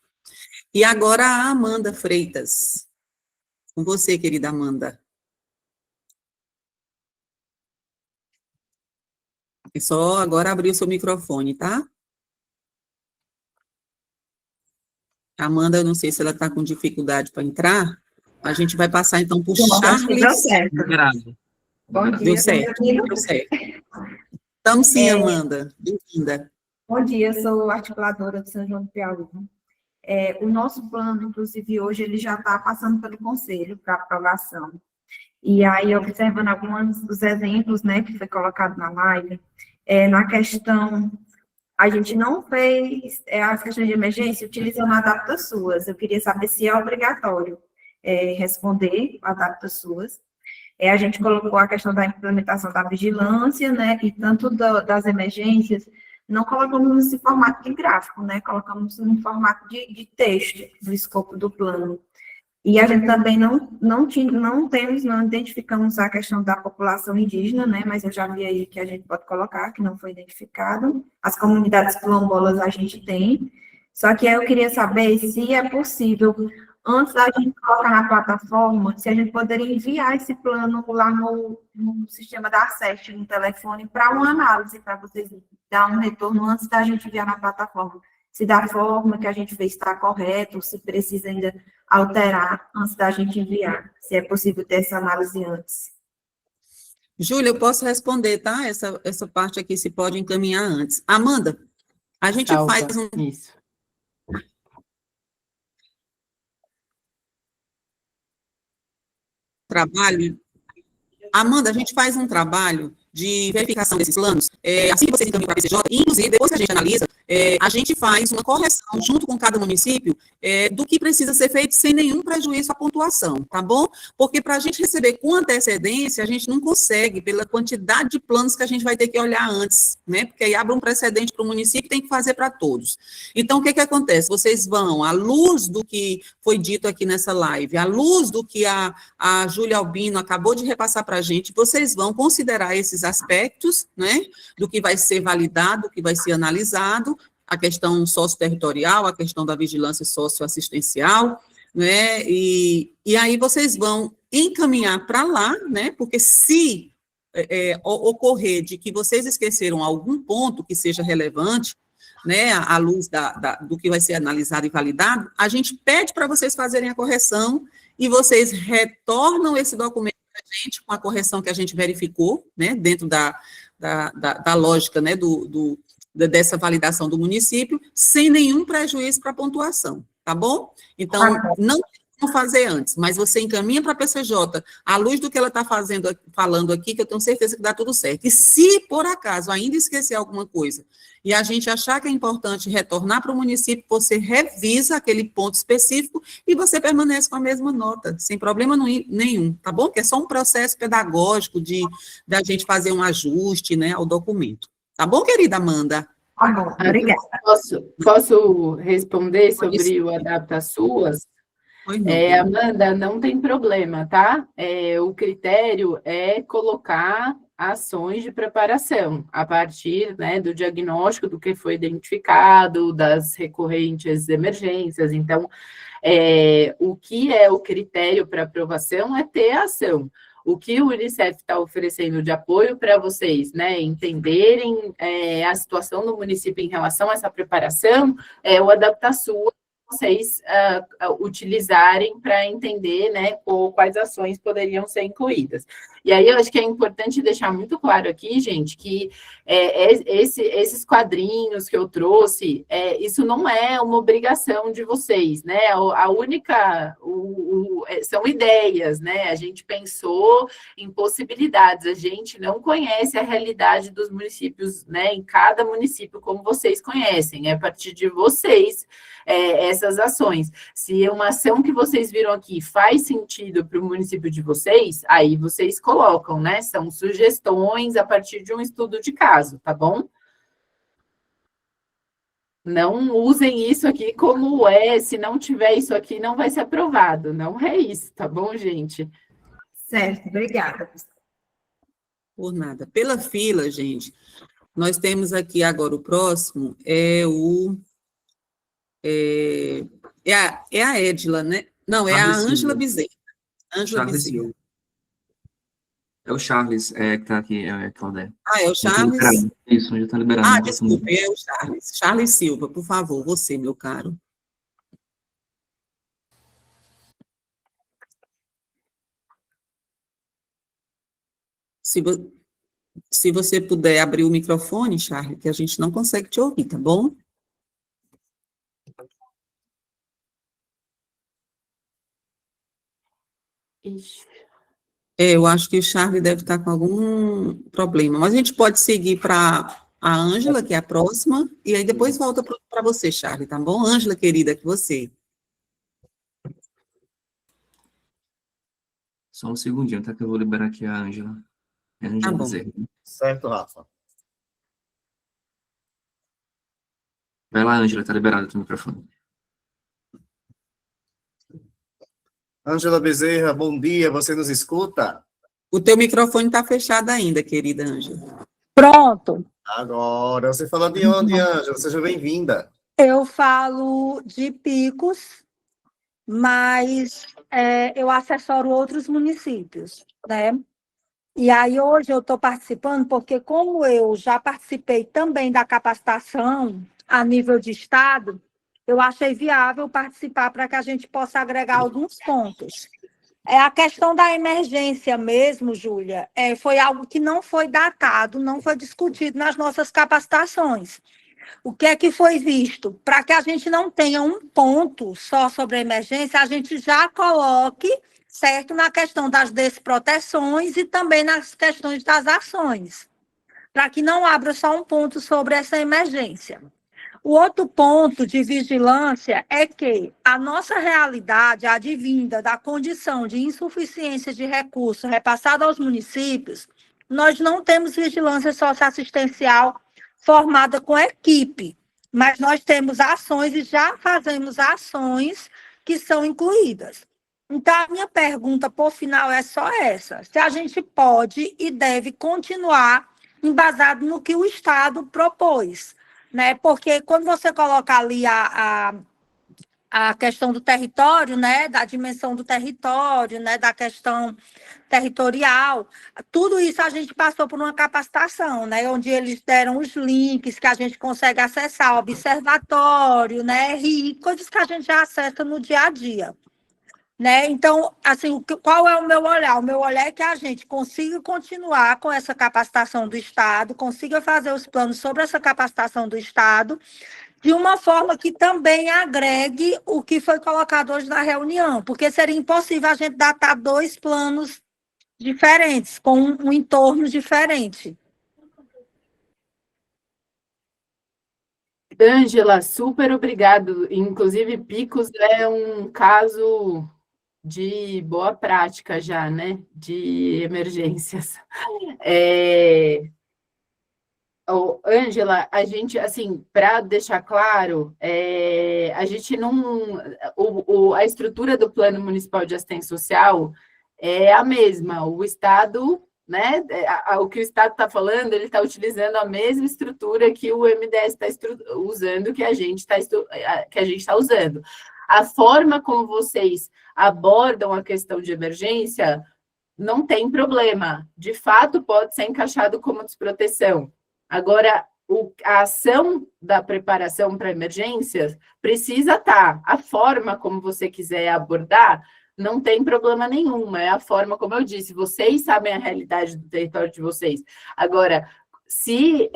E agora a Amanda Freitas. Com você, querida Amanda. É só agora abrir o seu microfone, tá? Amanda, eu não sei se ela está com dificuldade para entrar. A gente vai passar, então, por Charles. Deu certo. Bom dia. Deu certo, deu certo. Estamos sim, Amanda. Bem-vinda. Bom dia, eu sou articuladora de São João do Piauí. O nosso plano, inclusive, hoje, ele já está passando pelo Conselho para aprovação. E aí, observando alguns dos exemplos, né, que foi colocado na live, na questão, a gente não fez as questões de emergência utilizando a AdaptaSUAS. Eu queria saber se é obrigatório responder a AdaptaSUAS. A gente colocou a questão da implementação da vigilância, né, e tanto das emergências, não colocamos nesse formato de gráfico, né, colocamos no formato de texto do escopo do plano. E a gente também não identificamos a questão da população indígena, né, mas eu já vi aí que a gente pode colocar, que não foi identificado. As comunidades quilombolas a gente tem, só que aí eu queria saber se é possível, antes da gente colocar na plataforma, se a gente poderia enviar esse plano lá no sistema da ACEST, no telefone, para uma análise, para vocês dar um retorno antes da gente enviar na plataforma. Se da forma que a gente fez está correto, se precisa ainda alterar antes da gente enviar, se é possível ter essa análise antes. Júlia, eu posso responder, tá? Essa parte aqui se pode encaminhar antes. Amanda, a gente faz Isso. trabalho. Amanda, a gente faz um trabalho de verificação desses planos, assim que vocês encaminham para a PCJ, inclusive, depois que a gente analisa, a gente faz uma correção junto com cada município do que precisa ser feito sem nenhum prejuízo à pontuação, tá bom? Porque para a gente receber com antecedência, a gente não consegue, pela quantidade de planos que a gente vai ter que olhar antes, né? Porque aí abre um precedente para o município e tem que fazer para todos. Então, o que acontece? Vocês vão, à luz do que foi dito aqui nessa live, à luz do que a Júlia Albino acabou de repassar para a gente, vocês vão considerar esses aspectos, né, do que vai ser validado, do que vai ser analisado, a questão socioterritorial, a questão da vigilância socioassistencial, né, e aí vocês vão encaminhar para lá, né, porque se ocorrer de que vocês esqueceram algum ponto que seja relevante, né, à luz do que vai ser analisado e validado, a gente pede para vocês fazerem a correção e vocês retornam esse documento para gente, com a correção que a gente verificou, né, dentro da lógica, né, dessa validação do município, sem nenhum prejuízo para a pontuação, tá bom? Então, não vamos fazer antes, mas você encaminha para a PCJ, à luz do que ela está falando aqui, que eu tenho certeza que dá tudo certo. E se, por acaso, ainda esquecer alguma coisa, e a gente achar que é importante retornar para o município, você revisa aquele ponto específico e você permanece com a mesma nota, sem problema nenhum, tá bom? Porque é só um processo pedagógico da gente fazer um ajuste, né, ao documento. Tá bom, querida Amanda? Tá bom, obrigada. Posso responder sobre o Adapta SUAS? Amanda, não tem problema, tá? O critério é colocar ações de preparação a partir, né, do diagnóstico do que foi identificado, das recorrentes emergências. Então, o que é o critério para aprovação é ter ação. O que o Unicef está oferecendo de apoio para vocês, né, entenderem a situação do município em relação a essa preparação, é o Adapta SUAS, vocês utilizarem para entender, né, quais ações poderiam ser incluídas. E aí eu acho que é importante deixar muito claro aqui, gente, que esses quadrinhos que eu trouxe, isso não é uma obrigação de vocês, né? A única são ideias, né? A gente pensou em possibilidades, a gente não conhece a realidade dos municípios, né? Em cada município, como vocês conhecem, é a partir de vocês essas ações. Se uma ação que vocês viram aqui faz sentido para o município de vocês, aí vocês colocam, né? São sugestões a partir de um estudo de caso, tá bom? Não usem isso aqui como se não tiver isso aqui, não vai ser aprovado. Não é isso, tá bom, gente? Certo, obrigada. Por nada. Pela fila, gente, nós temos aqui agora o próximo, a Edila, né? Não, é a Ângela Bezerra. Ângela Bezerra. É o Charles que está aqui, Claudete. É o Charles? Isso, já está liberado. Desculpe, é o Charles. Charles Silva, por favor, você, meu caro. Se você puder abrir o microfone, Charles, que a gente não consegue te ouvir, tá bom? Eu acho que o Charles deve estar com algum problema, mas a gente pode seguir para a Ângela, que é a próxima, e aí depois volta para você, Charles, tá bom? Ângela, querida, que você. Só um segundinho, tá? Que eu vou liberar aqui a Ângela. Tá bom. Certo, Rafa. Vai lá, Ângela, tá liberado o teu microfone. Ângela Bezerra, bom dia, você nos escuta? O teu microfone está fechado ainda, querida Ângela. Pronto. Agora, você fala de onde, Ângela? Seja bem-vinda. Eu falo de Picos, mas eu assessoro outros municípios, né? E aí hoje eu estou participando porque como eu já participei também da capacitação a nível de estado, eu achei viável participar para que a gente possa agregar alguns pontos. A questão da emergência mesmo, Júlia, foi algo que não foi datado, não foi discutido nas nossas capacitações. O que é que foi visto? Para que a gente não tenha um ponto só sobre a emergência, a gente já coloque, certo, na questão das desproteções e também nas questões das ações, para que não abra só um ponto sobre essa emergência. O outro ponto de vigilância é que a nossa realidade, advinda da condição de insuficiência de recursos repassada aos municípios, nós não temos vigilância socioassistencial formada com equipe, mas nós temos ações e já fazemos ações que são incluídas. Então, a minha pergunta, por final, é só essa. Se a gente pode e deve continuar embasado no que o Estado propôs, né? Porque quando você coloca ali a questão do território, né? Da dimensão do território, né? Da questão territorial, tudo isso a gente passou por uma capacitação, né? Onde eles deram os links que a gente consegue acessar, observatório, né? E coisas que a gente já acessa no dia a dia. né? Então, assim, qual é o meu olhar? O meu olhar é que a gente consiga continuar com essa capacitação do Estado, consiga fazer os planos sobre essa capacitação do Estado, de uma forma que também agregue o que foi colocado hoje na reunião, porque seria impossível a gente datar 2 planos diferentes, com um entorno diferente. Ângela, super obrigado. Inclusive, Picos é um caso de boa prática já, né? De emergências. Ângela, a gente, assim, para deixar claro, a gente não. A estrutura do Plano Municipal de Assistência Social é a mesma. O Estado, né? O que o Estado está falando, ele está utilizando a mesma estrutura que o MDS está usando, que a gente está usando. A forma como vocês abordam a questão de emergência não tem problema. De fato, pode ser encaixado como desproteção. Agora, a ação da preparação para emergências precisa estar. A forma como você quiser abordar, não tem problema nenhum. É a forma, como eu disse, vocês sabem a realidade do território de vocês. Agora, se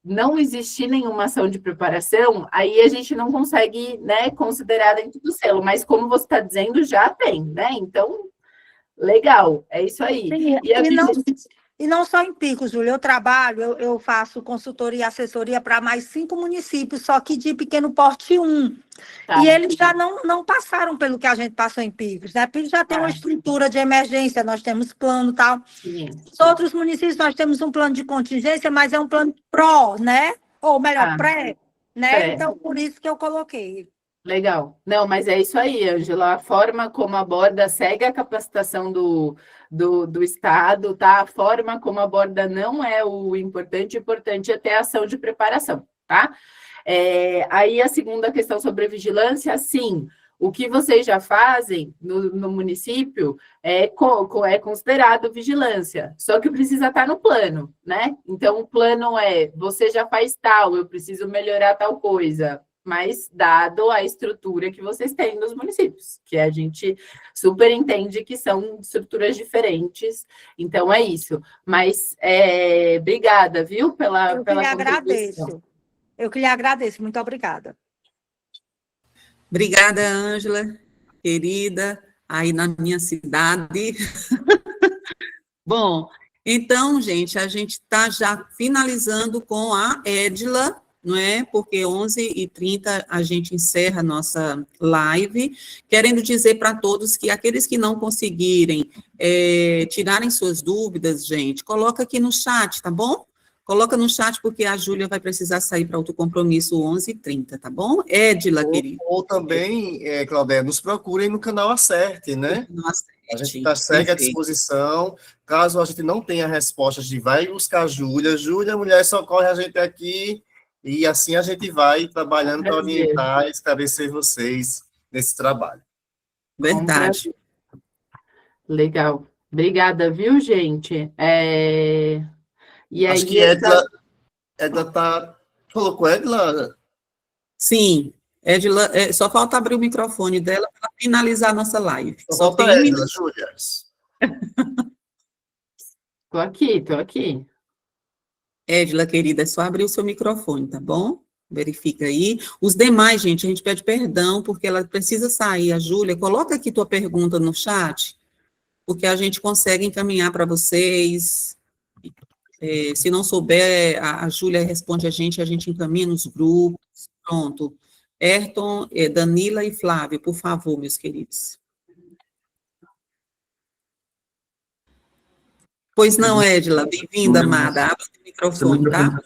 não existir nenhuma ação de preparação, aí a gente não consegue, né, considerar dentro do selo. Mas, como você está dizendo, já tem, né? Então, legal, é isso aí. Sim, e não só em Picos, Júlia, eu faço consultoria e assessoria para mais 5 municípios, só que de pequeno porte 1. Tá. E eles já não passaram pelo que a gente passou em Picos, né? Picos já tem uma estrutura de emergência, nós temos plano e tal. Sim. Os outros municípios, nós temos um plano de contingência, mas é um plano pró, né? Ou melhor, pré, né? Então, por isso que eu coloquei. Legal. Não, mas é isso aí, Ângela. A forma como aborda segue a capacitação do Estado, tá? A forma como aborda não é o importante é ter a ação de preparação, tá? Aí a segunda questão sobre vigilância, sim. O que vocês já fazem no município é considerado vigilância, só que precisa estar no plano, né? Então, o plano você já faz tal, eu preciso melhorar tal coisa, mas dado a estrutura que vocês têm nos municípios, que a gente super entende que são estruturas diferentes, então é isso. Mas obrigada, viu, pela contribuição. Eu que lhe agradeço, muito obrigada. Obrigada, Ângela, querida, aí na minha cidade. Bom, então, gente, a gente está já finalizando com a Edila, não é? Porque 11h30 a gente encerra a nossa live, querendo dizer para todos que aqueles que não conseguirem tirarem suas dúvidas, gente, coloca aqui no chat, tá bom? Coloca no chat, porque a Júlia vai precisar sair para outro compromisso 11h30, tá bom? Edila, querida. Ou também, Claudete, nos procurem no canal Acerte, né? A gente está segue à disposição. Caso a gente não tenha respostas, vai buscar a Júlia. Júlia, mulher, socorre a gente aqui. E assim a gente vai trabalhando para orientar e esclarecer vocês nesse trabalho. Verdade. Legal. Obrigada, viu, gente? E acho aí, que Edila tá... Colocou Edila? Sim. Edila, só falta abrir o microfone dela para finalizar a nossa live. Só tem Edila, Júlia. Estou aqui. Edila, querida, é só abrir o seu microfone, tá bom? Verifica aí. Os demais, gente, a gente pede perdão, porque ela precisa sair. A Júlia, coloca aqui tua pergunta no chat, porque a gente consegue encaminhar para vocês. Se não souber, a Júlia responde a gente encaminha nos grupos. Pronto. Ayrton, Danila e Flávio, por favor, meus queridos. Pois não, Edila, bem-vinda, amada. Abre o microfone, tá?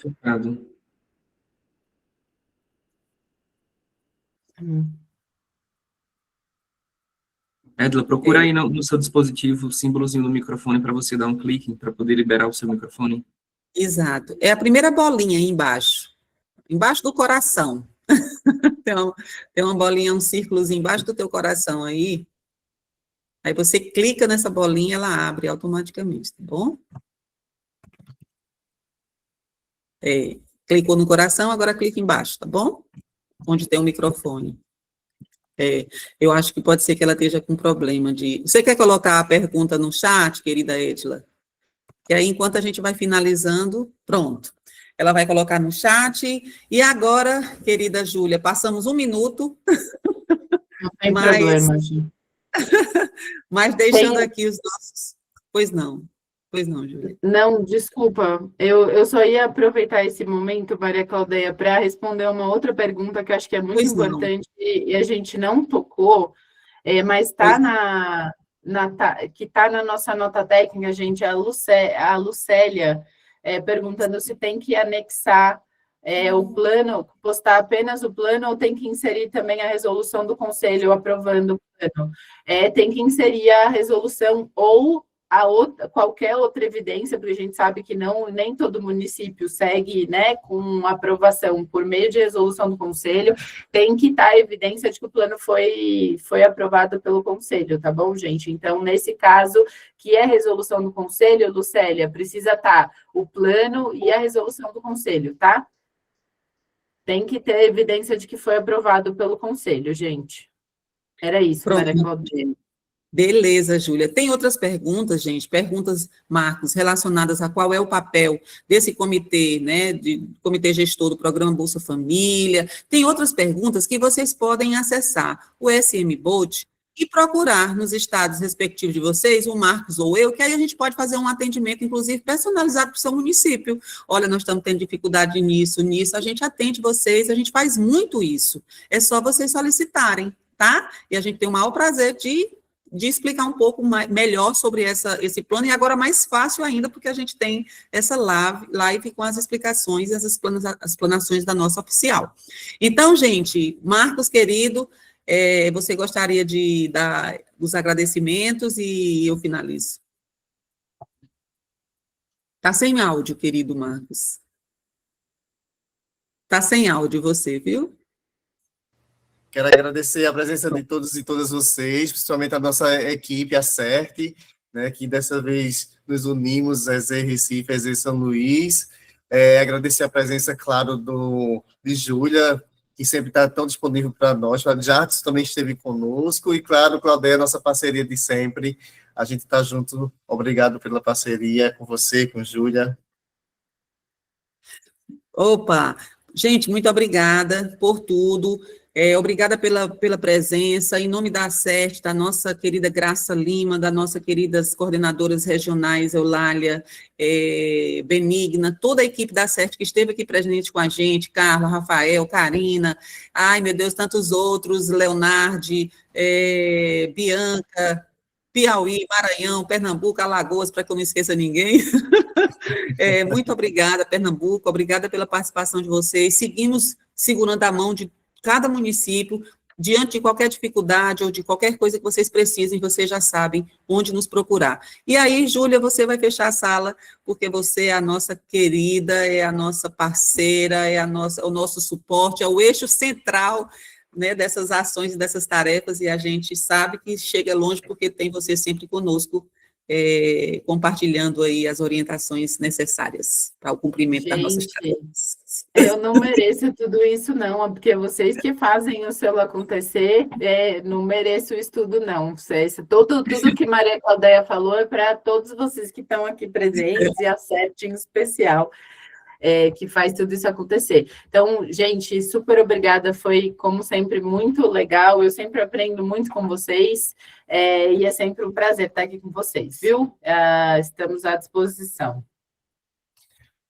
Edila, procura aí no seu dispositivo o símbolozinho do microfone para você dar um clique para poder liberar o seu microfone. Exato. É a primeira bolinha aí embaixo do coração. Tem uma bolinha, um círculozinho embaixo do teu coração aí. Aí você clica nessa bolinha, ela abre automaticamente, tá bom? Clicou no coração, agora clica embaixo, tá bom? Onde tem o microfone. Eu acho que pode ser que ela esteja com problema de... Você quer colocar a pergunta no chat, querida Edila? E aí, enquanto a gente vai finalizando, pronto. Ela vai colocar no chat. E agora, querida Júlia, passamos 1 minuto. Não tem problema, gente. Mas deixando aqui os nossos... Pois não, Júlia. Não, desculpa, eu só ia aproveitar esse momento, Maria Claudeia, para responder uma outra pergunta que eu acho que é muito importante e a gente não tocou, mas está que está na nossa nota técnica, gente, a Lucélia perguntando se tem que anexar o plano, postar apenas o plano ou tem que inserir também a resolução do conselho aprovando o plano. Tem que inserir a resolução ou qualquer outra evidência, porque a gente sabe que nem todo município segue, né, com aprovação por meio de resolução do conselho, tem que estar a evidência de que o plano foi aprovado pelo conselho, tá bom, gente? Então, nesse caso, que é resolução do conselho, Lucélia, precisa estar o plano e a resolução do conselho, tá? Tem que ter evidência de que foi aprovado pelo conselho, gente. Era isso, Maria Claudeia. Beleza, Júlia. Tem outras perguntas, gente, Marcos, relacionadas a qual é o papel desse comitê, né, comitê gestor do programa Bolsa Família. Tem outras perguntas que vocês podem acessar o SMBot e procurar nos estados respectivos de vocês, o Marcos ou eu, que aí a gente pode fazer um atendimento, inclusive, personalizado para o seu município. Olha, nós estamos tendo dificuldade nisso, a gente atende vocês, a gente faz muito isso. É só vocês solicitarem, tá? E a gente tem o maior prazer de explicar um pouco melhor sobre esse plano, e agora mais fácil ainda, porque a gente tem essa live com as explicações e as explanações da nossa oficial. Então, gente, Marcos, querido, você gostaria de dar os agradecimentos e eu finalizo. Está sem áudio, querido Marcos. Está sem áudio você, viu? Quero agradecer a presença de todos e todas vocês, principalmente a nossa equipe, a CERT, né, que dessa vez nos unimos, EZ Recife, EZ São Luís. Agradecer a presença, claro, de Júlia, que sempre está tão disponível para nós. A Jardim também esteve conosco, e, claro, Claudeia, nossa parceria de sempre. A gente está junto. Obrigado pela parceria com você, com Júlia. Opa! Gente, muito obrigada por tudo. Obrigada pela presença, em nome da CERT, da nossa querida Graça Lima, da nossa queridas coordenadoras regionais, Eulália, Benigna, toda a equipe da CERT que esteve aqui presente com a gente, Carla, Rafael, Karina, ai meu Deus, tantos outros, Leonardo, Bianca, Piauí, Maranhão, Pernambuco, Alagoas, para que eu não esqueça ninguém. Muito obrigada, Pernambuco, obrigada pela participação de vocês. Seguimos segurando a mão de cada município, diante de qualquer dificuldade ou de qualquer coisa que vocês precisem, vocês já sabem onde nos procurar. E aí, Júlia, você vai fechar a sala, porque você é a nossa querida, é a nossa parceira, o nosso suporte, é o eixo central, né, dessas ações e dessas tarefas, e a gente sabe que chega longe porque tem você sempre conosco, compartilhando aí as orientações necessárias para o cumprimento das nossas tarefas. Eu não mereço tudo isso, não, porque vocês que fazem o seu acontecer, não mereço isso tudo, não. Tudo que Maria Claudeia falou é para todos vocês que estão aqui presentes, e a CERT em especial, que faz tudo isso acontecer. Então, gente, super obrigada, foi, como sempre, muito legal, eu sempre aprendo muito com vocês, e é sempre um prazer estar aqui com vocês, viu? Estamos à disposição.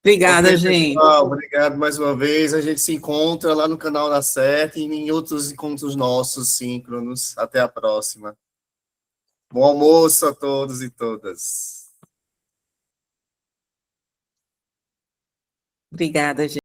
Obrigada, gente. Pessoal, obrigado mais uma vez, a gente se encontra lá no canal da CERT e em outros encontros nossos síncronos. Até a próxima. Bom almoço a todos e todas. Obrigada, gente.